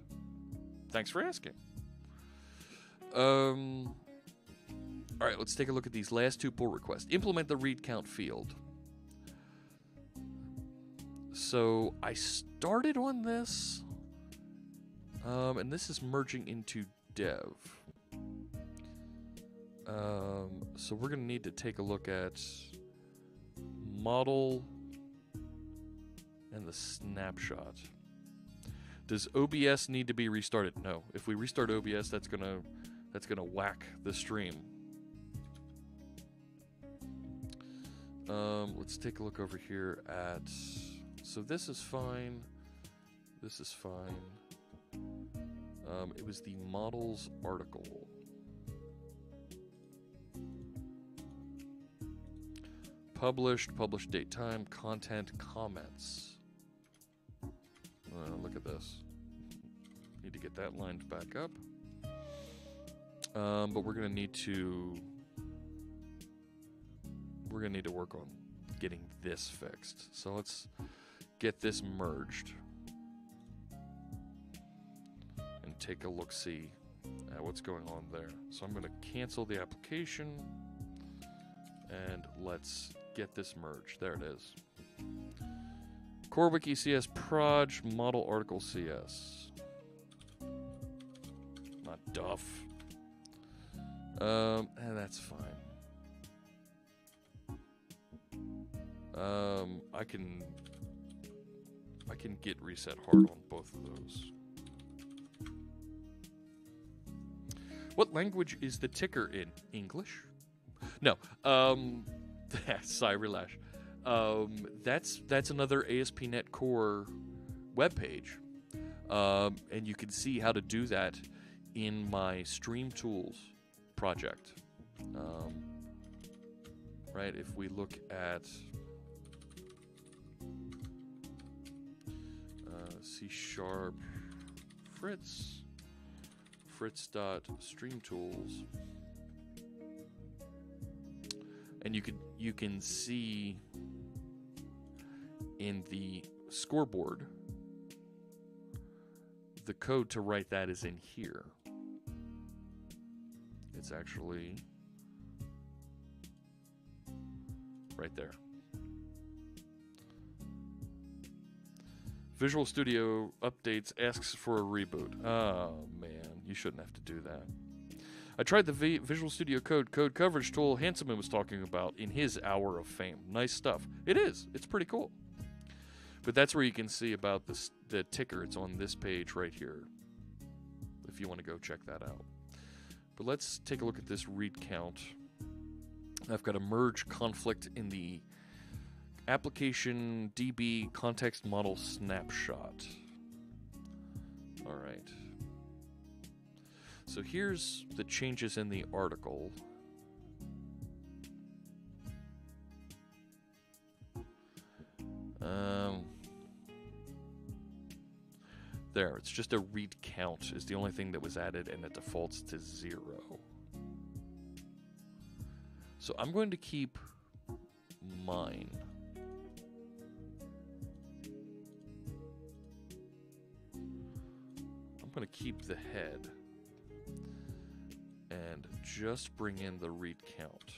Thanks for asking. All right, let's take a look at these last two pull requests. Implement the read count field. So I started on this, and this is merging into dev. So we're going to need to take a look at model and the snapshot. Does OBS need to be restarted? No. If we restart OBS, that's gonna whack the stream. Let's take a look over here at. So this is fine. This is fine. It was the models article. Published date, time, content, comments. Look at this. Need to get that lined back up. But we're gonna need to work on getting this fixed. So let's get this merged and take a look-see at what's going on there. So I'm gonna cancel the application and let's get this merged. There it is. Core Wiki CS Proj Model Article CS. Not Duff. And that's fine. I can git reset hard on both of those. What language is the ticker in? English? No. Sorry, relax. That's another ASP.NET Core webpage. And you can see how to do that in my Stream Tools project. Right, if we look at C# fritz.streamtools, And you can see in the scoreboard, the code to write that is in here. It's actually right there. Visual Studio updates, asks for a reboot. Oh man, you shouldn't have to do that. I tried the Visual Studio code coverage tool Hanselman was talking about in his hour of fame. Nice stuff. It is. It's pretty cool. But that's where you can see about the ticker. It's on this page right here, if you want to go check that out. But let's take a look at this read count. I've got a merge conflict in the application DB context model snapshot. All right. So here's the changes in the article. There, it's just a read count is the only thing that was added, and it defaults to 0. So I'm going to keep mine. I'm going to keep the head and just bring in the read count.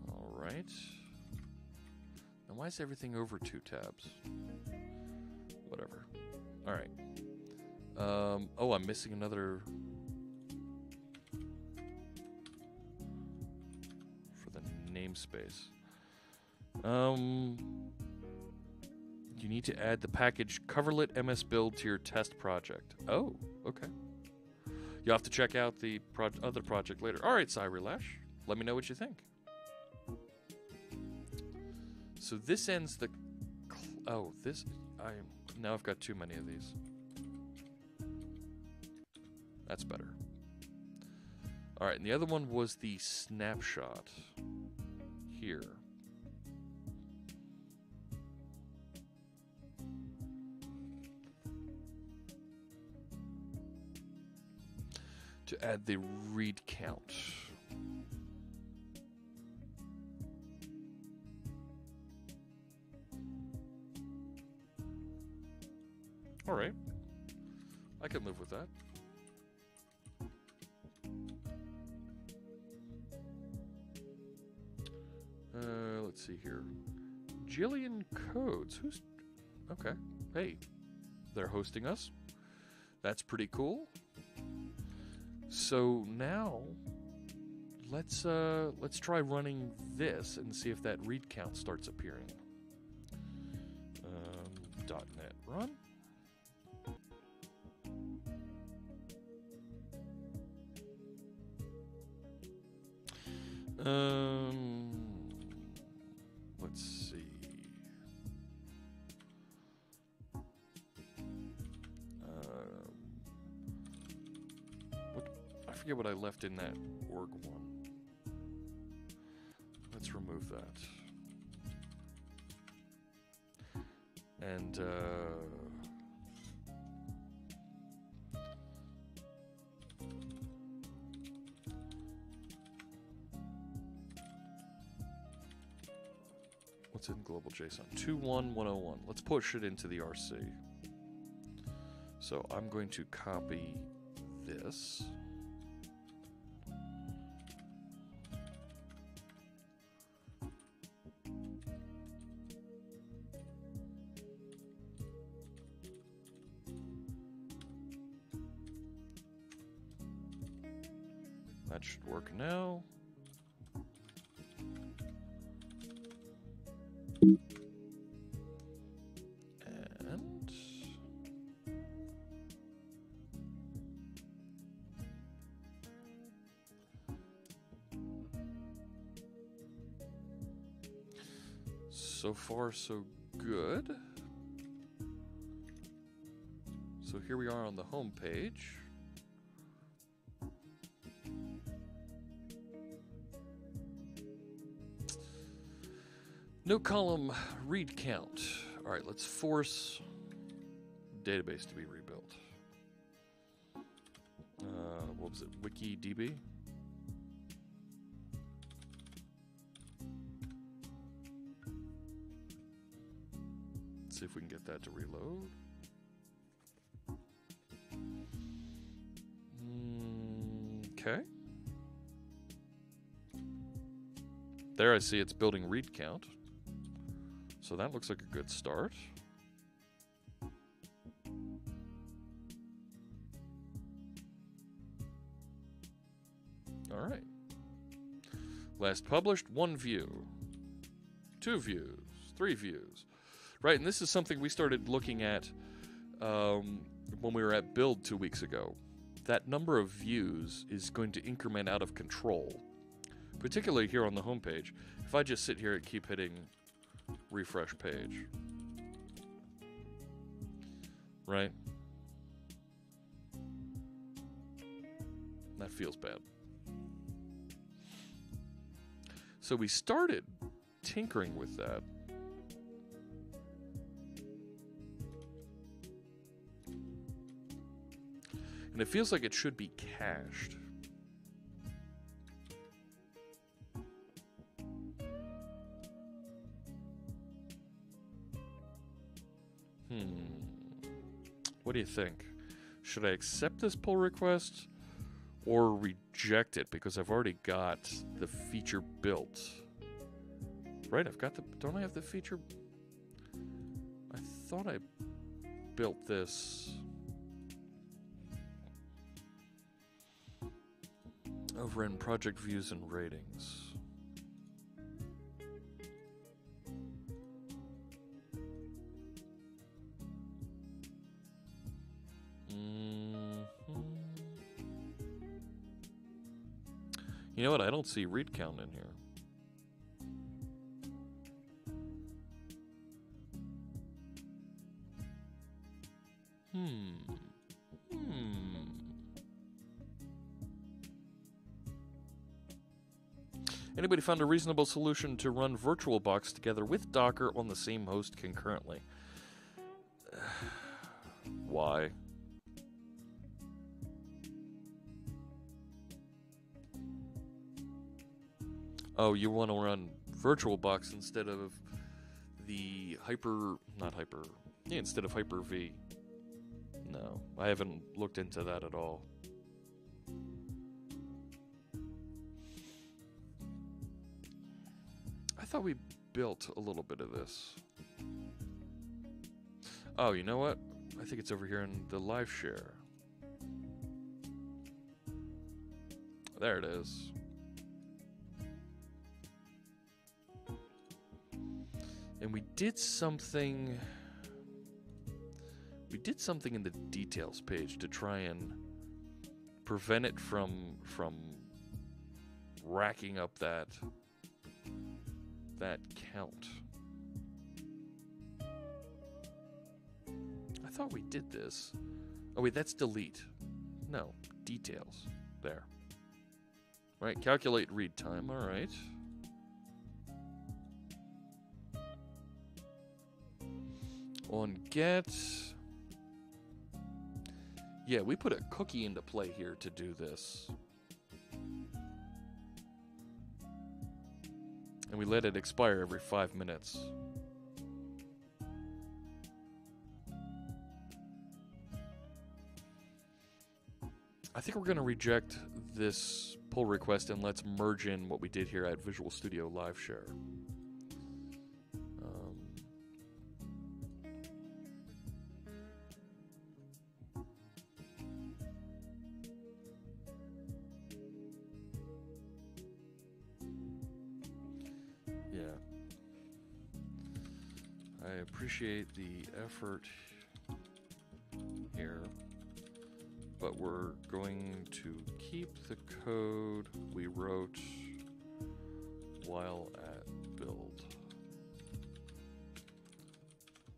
All right. Now why is everything over 2 tabs? Whatever. All right. Oh, I'm missing another for the namespace. You need to add the package coverlet msbuild to your test project. Oh, okay. You'll have to check out the other project later. All right, Cyrilash, let me know what you think. So this ends the. Now I've got too many of these. That's better. All right, and the other one was the snapshot here. To add the read count. All right. I can live with that. Let's see here. Jillian Codes. Who's... Okay. Hey. They're hosting us. That's pretty cool. So now, let's try running this and see if that read count starts appearing. .NET run. Let's see. I forget what I left in that org one. Let's remove that. And what's in global JSON? 21101. Let's push it into the RC. So I'm going to copy this. That should work now. And so far so good. So here we are on the home page. No column read count. All right, let's force database to be rebuilt. What was it? Wiki DB? Let's see if we can get that to reload. Okay. There I see it's building read count. So that looks like a good start. All right. Last published, 1 view, 2 views, 3 views. Right, and this is something we started looking at when we were at Build 2 weeks ago. That number of views is going to increment out of control, particularly here on the home page. If I just sit here and keep hitting refresh page, right? That feels bad. So we started tinkering with that. And it feels like it should be cached. What do you think? Should I accept this pull request or reject it because I've already got the feature built? Right, I've got the... Don't I have the feature? I thought I built this over in project views and ratings. You know what? I don't see read count in here. Anybody found a reasonable solution to run VirtualBox together with Docker on the same host concurrently? Why? Oh, you want to run VirtualBox instead of the instead of Hyper-V. No, I haven't looked into that at all. I thought we built a little bit of this. Oh, you know what? I think it's over here in the live share. There it is. And we did something in the details page to try and prevent it from racking up that count. I thought we did this. Oh wait, that's delete. No, details. There. Right, calculate read time, all right. On get, yeah, we put a cookie into play here to do this. And we let it expire every 5 minutes. I think we're going to reject this pull request and let's merge in what we did here at Visual Studio Live Share. I appreciate the effort here, but we're going to keep the code we wrote while at build.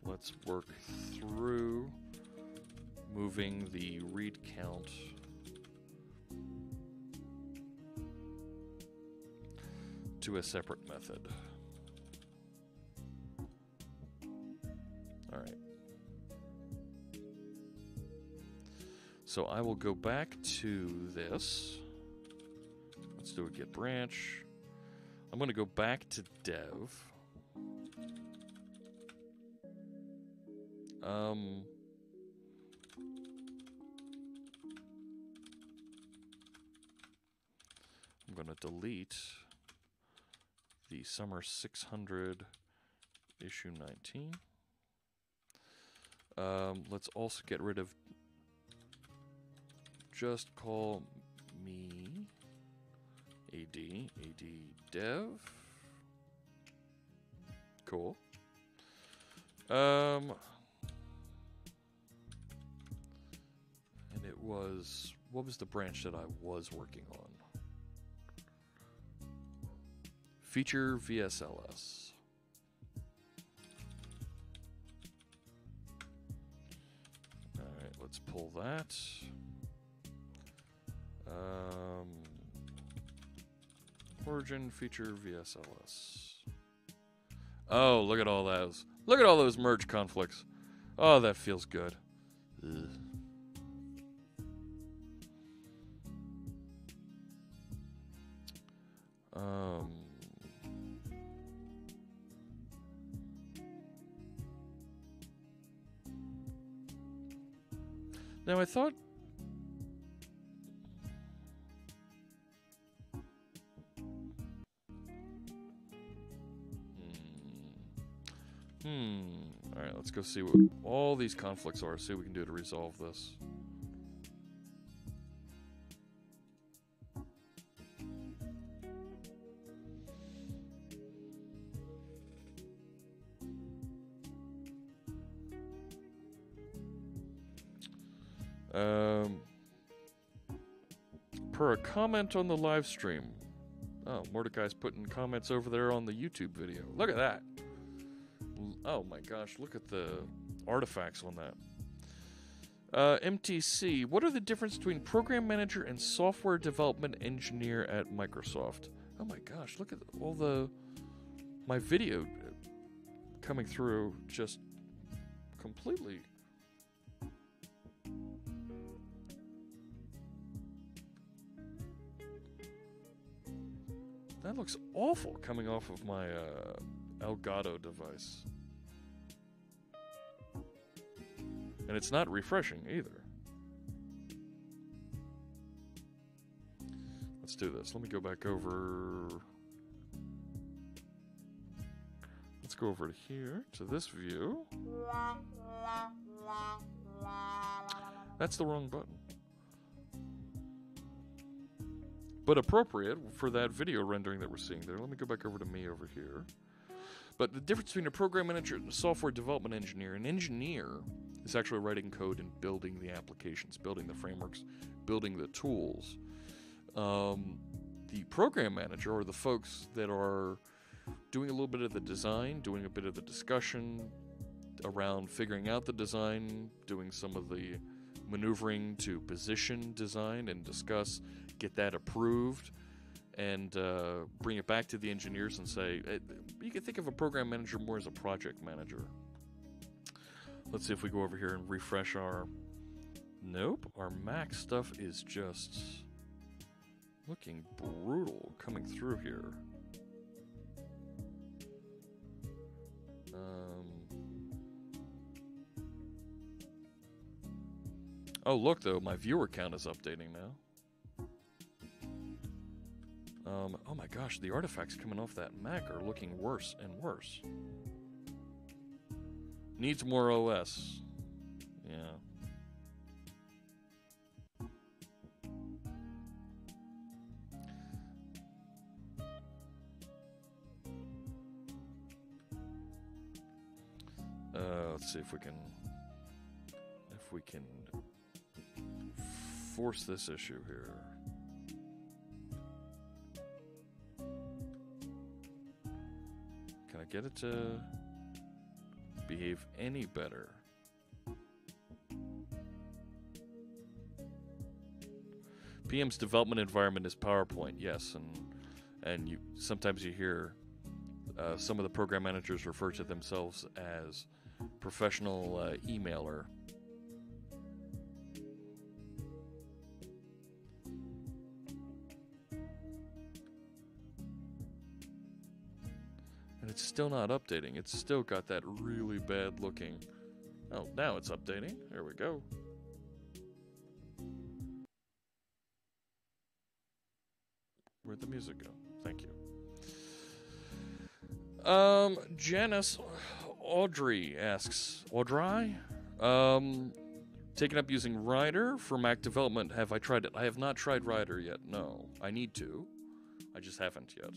Let's work through moving the read count to a separate method. All right. So I will go back to this. Let's do a git branch. I'm going to go back to dev. I'm going to delete the summer 600 issue 19. Let's also get rid of just call me AD dev. Cool. And it was, what was the branch that I was working on? Feature VSLS. Alright, let's pull that. Origin feature VSLS. Oh, look at all those. Look at all those merge conflicts. Oh, that feels good. Ugh. Now I thought Alright, let's go see what all these conflicts are, see what we can do to resolve this. Per a comment on the live stream. Oh, Mordecai's putting comments over there on the YouTube video. Look at that. Oh my gosh, look at the artifacts on that. MTC, what are the difference between program manager and software development engineer at Microsoft? Oh my gosh, look at all my video coming through just completely. That looks awful coming off of my Elgato device. And it's not refreshing either. Let's do this. Let me go back over. Let's go over to here, to this view. That's the wrong button. But appropriate for that video rendering that we're seeing there. Let me go back over to me over here. But the difference between a program manager and a software development engineer, an engineer is actually writing code and building the applications, building the frameworks, building the tools. The program manager are the folks that are doing a little bit of the design, doing a bit of the discussion around figuring out the design, doing some of the maneuvering to position design and discuss, get that approved, and bring it back to the engineers and say, you can think of a program manager more as a project manager. Let's see if we go over here and refresh our... Nope, our Mac stuff is just looking brutal coming through here. Oh, look, though, my viewer count is updating now. Oh my gosh, the artifacts coming off that Mac are looking worse and worse. Needs more OS. Yeah. Let's see if we can force this issue here. Can I get it to behave any better? PM's development environment is PowerPoint, yes, and you sometimes you hear some of the program managers refer to themselves as professional emailer. And it's still not updating. It's still got that really bad looking. Oh, now it's updating. There we go. Where'd the music go? Thank you. Janice Audrey asks, Audrey? Taken up using Rider for Mac development. Have I tried it? I have not tried Rider yet. No. I need to. I just haven't yet.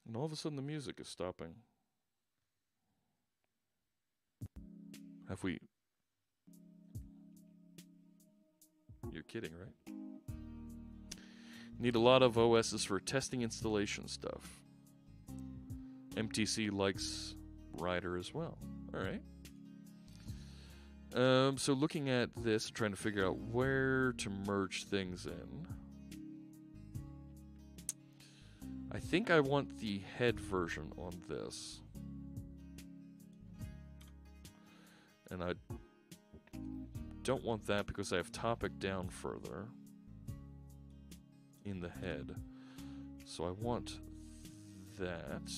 And all of a sudden the music is stopping. Have we... You're kidding, right? Need a lot of OSs for testing installation stuff. MTC likes Rider as well. Alright. So looking at this, trying to figure out where to merge things in. I think I want the head version on this. And I don't want that because I have topic down further in the head. So I want that.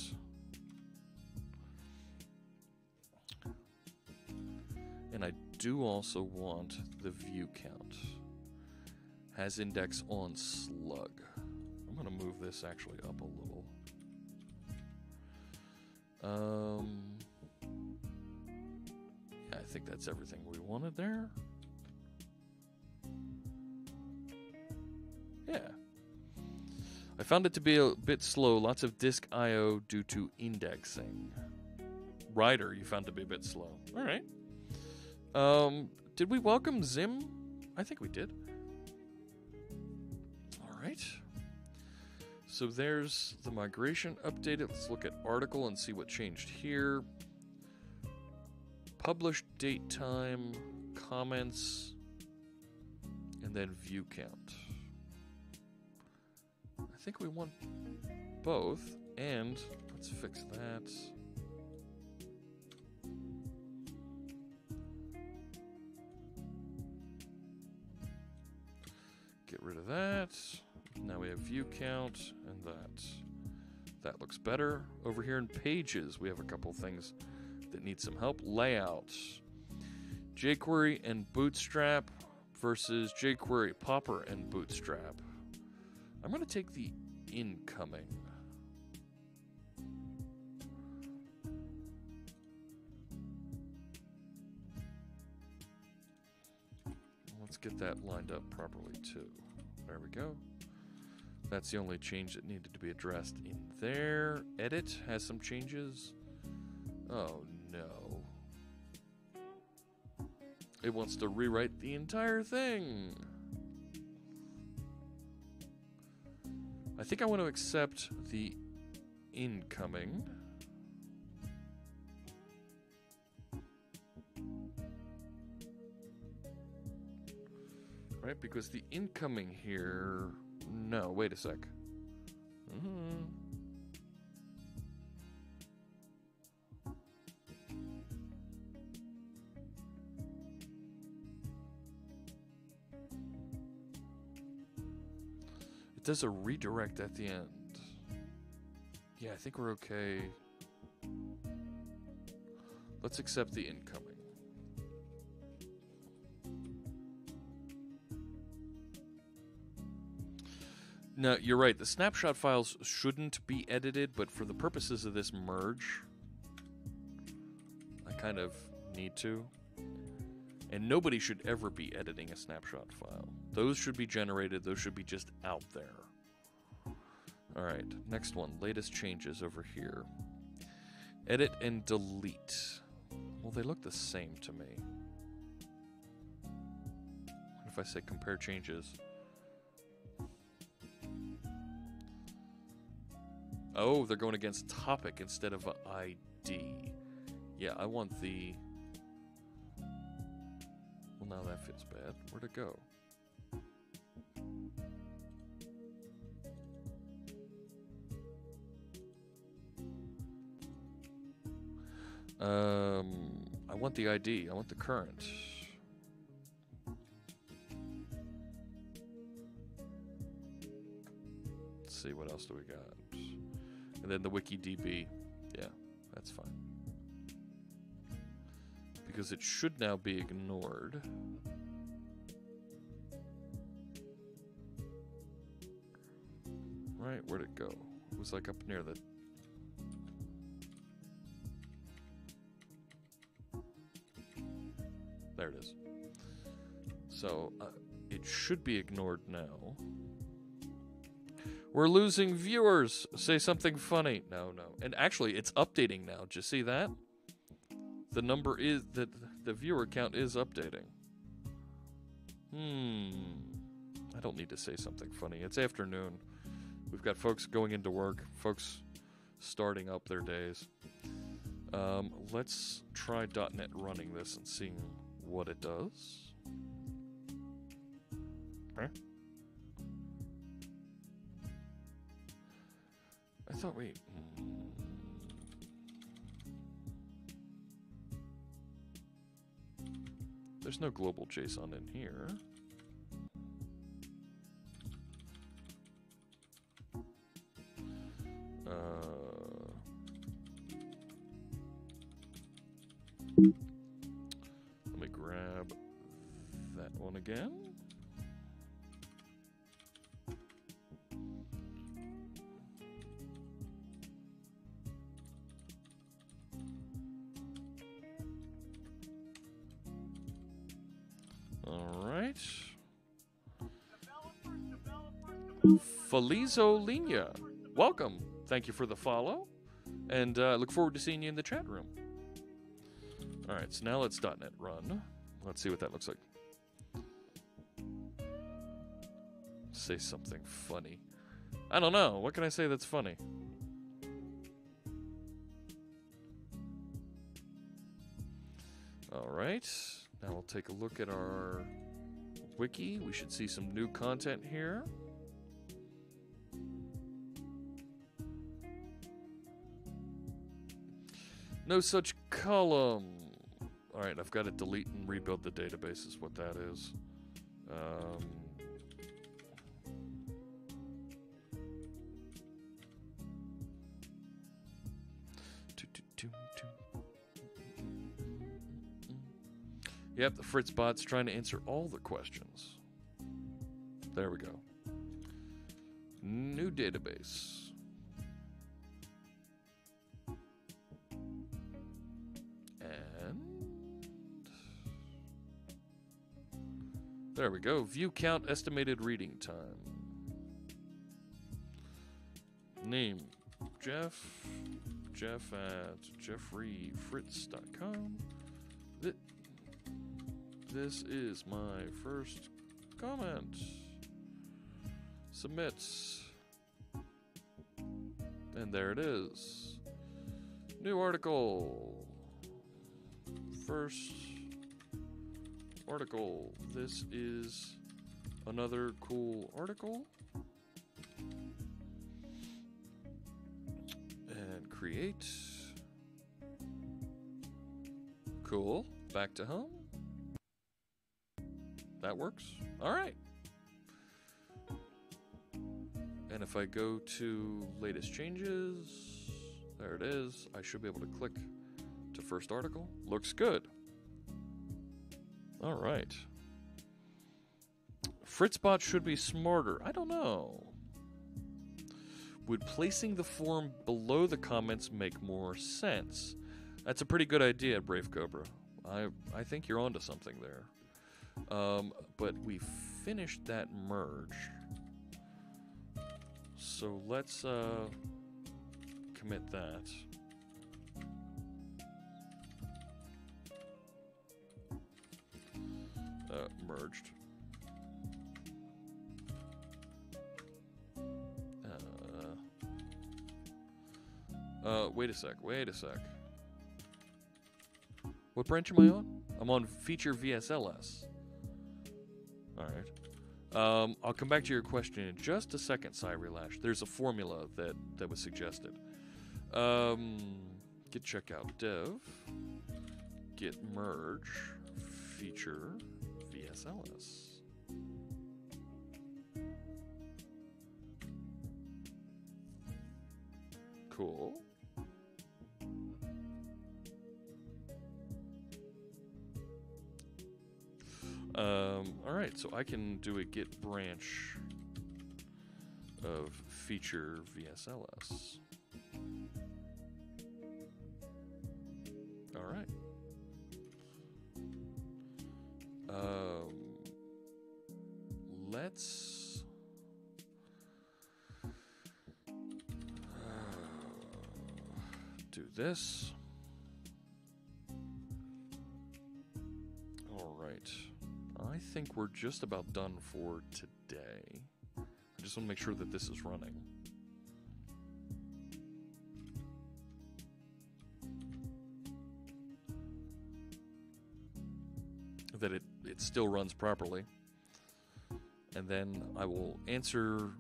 And I do also want the view count. Has index on slug. I'm going to move this actually up a little. Yeah, I think that's everything we wanted there. Yeah. I found it to be a bit slow. Lots of disk I/O due to indexing. Rider, you found to be a bit slow. All right. Did we welcome Zim? I think we did. All right. So there's the migration updated. Let's look at article and see what changed here. Published date, time, comments, and then view count. I think we want both, and let's fix that. Get rid of that. Now we have view count and that. That looks better. Over here in pages, we have a couple things that need some help. Layout. jQuery and Bootstrap versus jQuery Popper and Bootstrap. I'm going to take the incoming. Let's get that lined up properly too. There we go. That's the only change that needed to be addressed in there. Edit has some changes. Oh no. It wants to rewrite the entire thing. I think I want to accept the incoming. Right, because the incoming here... No, wait a sec. It does a redirect at the end. Yeah, I think we're okay. Let's accept the incoming. No, you're right. The snapshot files shouldn't be edited, but for the purposes of this merge, I kind of need to. And nobody should ever be editing a snapshot file. Those should be generated. Those should be just out there. All right, next one. Latest changes over here. Edit and delete. Well, they look the same to me. What if I say compare changes? Oh, they're going against topic instead of ID. Yeah, I want the... Well, now that feels bad. Where'd it go? I want the ID. I want the current. see, what else do we got? And then the Wiki DB. Yeah, that's fine. Because it should now be ignored. Right, where'd it go? It was like up near the... There it is. So, it should be ignored now. We're losing viewers. Say something funny. No. And actually, it's updating now. Did you see that? The number is... The viewer count is updating. I don't need to say something funny. It's afternoon. We've got folks going into work. Folks starting up their days. Let's try .NET running this and seeing what it does. Huh? I thought we... There's no global JSON in here. Let me grab that one again. All right. Felizo Linea, welcome. Thank you for the follow, and look forward to seeing you in the chat room. All right, so now let's .NET run. Let's see what that looks like. Say something funny. I don't know. What can I say that's funny? All right. Now we'll take a look at our wiki. We should see some new content here. No such column. All right, I've got to delete and rebuild the database is what that is. Yep, the Fritz bot's trying to answer all the questions. There we go. New database. And there we go. View count, estimated reading time. Name Jeff. Jeff at jeffreyfritz.com. This is my first comment. Submit. And there it is. New article. First article. This is another cool article. And create. Cool. Back to home. That works. All right. And if I go to latest changes, there it is. I should be able to click to first article. Looks good. All right. Fritzbot should be smarter. I don't know. Would placing the form below the comments make more sense? That's a pretty good idea, Brave Cobra. I think you're onto something there. But we finished that merge. So let's commit that. Merged. Wait a sec. What branch am I on? I'm on feature VSLS. Alright. I'll come back to your question in just a second, Cyrelash. There's a formula that was suggested. Git checkout dev. Git merge. Feature VSLS. Cool. Alright, so I can do a git branch of feature VSLS. Alright. Let's do this. Alright. I think we're just about done for today. I just want to make sure that this is running. That it still runs properly. And then I will answer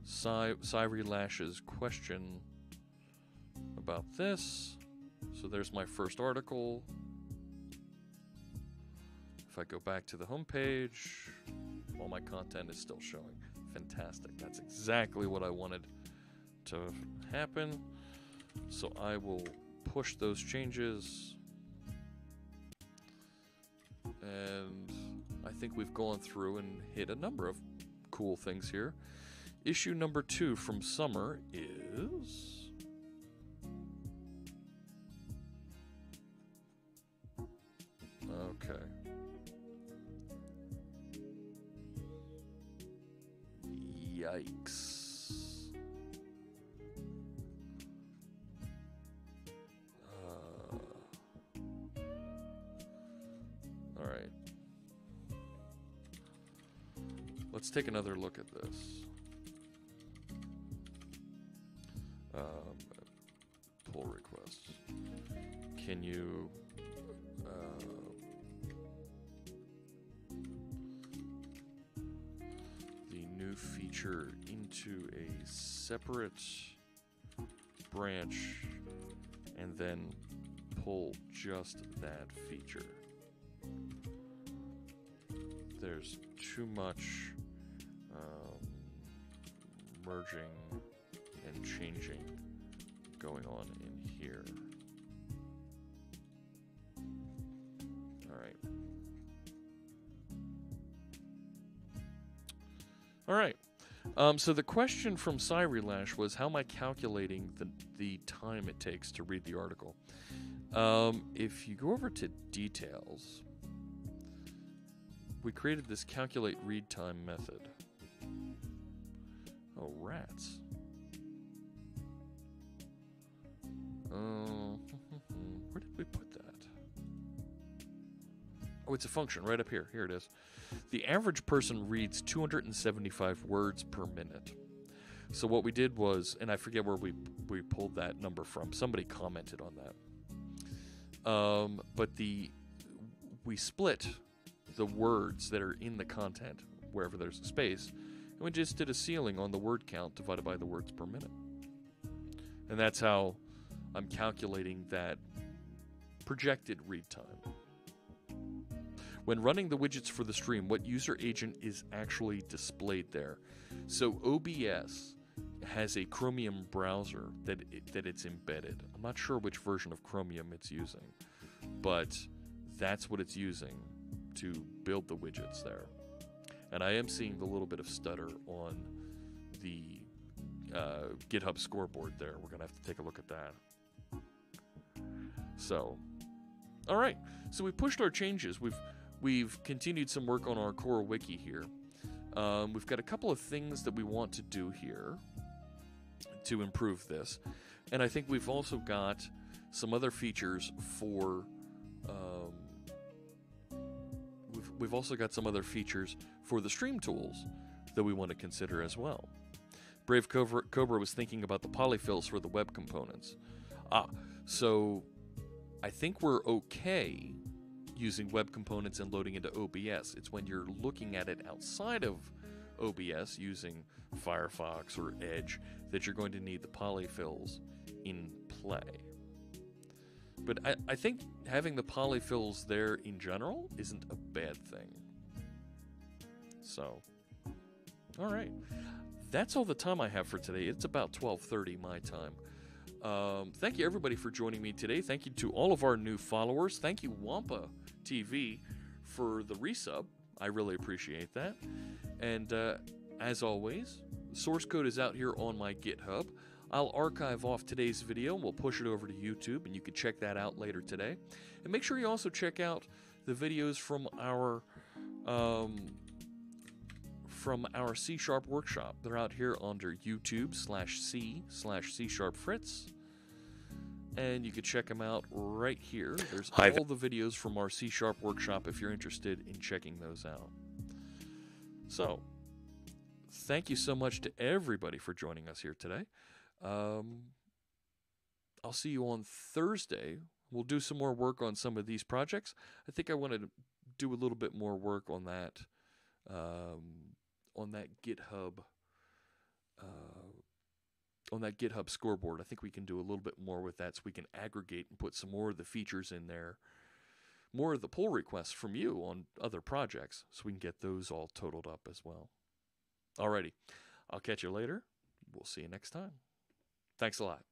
Cyrie Lash's question about this. So there's my first article. If I go back to the home page, all my content is still showing. Fantastic. That's exactly what I wanted to happen. So I will push those changes. And I think we've gone through and hit a number of cool things here. Issue number 2 from summer is... Okay. Yikes. All right. Let's take another look at this. Pull requests. Can you... the new feature into a separate branch and then pull just that feature. There's too much merging and changing going on in here. All right. So the question from Cyrie Lash was, how am I calculating the time it takes to read the article? If you go over to details, we created this calculate read time method. Oh, rats. Where did we put that? Oh, it's a function right up here. Here it is. The average person reads 275 words per minute. So what we did was, and I forget where we pulled that number from. Somebody commented on that. But we split the words that are in the content wherever there's a space, and we just did a ceiling on the word count divided by the words per minute. And that's how I'm calculating that projected read time. When running the widgets for the stream, what user agent is actually displayed there? So OBS has a Chromium browser that it's embedded. I'm not sure which version of Chromium it's using, but that's what it's using to build the widgets there. And I am seeing the little bit of stutter on the GitHub scoreboard there. We're going to have to take a look at that. So, all right. So we pushed our changes. We've continued some work on our core wiki here. We've got a couple of things that we want to do here to improve this. And I think we've also got some other features for... We've also got some other features for the stream tools that we want to consider as well. Brave Cobra was thinking about the polyfills for the web components. So I think we're okay using web components and loading into OBS. It's when you're looking at it outside of OBS using Firefox or Edge that you're going to need the polyfills in play. But I think having the polyfills there in general isn't a bad thing. So, all right. That's all the time I have for today. It's about 12:30 my time. Thank you, everybody, for joining me today. Thank you to all of our new followers. Thank you, Wampa TV, for the resub. I really appreciate that. And as always, the source code is out here on my GitHub. I'll archive off today's video, and we'll push it over to YouTube, and you can check that out later today. And make sure you also check out the videos from our C# workshop. They're out here under YouTube/C/C#Fritz. And you can check them out right here. There's all the videos from our C# workshop if you're interested in checking those out. So, thank you so much to everybody for joining us here today. I'll see you on Thursday. We'll do some more work on some of these projects. I think I want to do a little bit more work on that GitHub scoreboard. I think we can do a little bit more with that, so we can aggregate and put some more of the features in there, more of the pull requests from you on other projects, so we can get those all totaled up as well. Alrighty, I'll catch you later. We'll see you next time. Thanks a lot.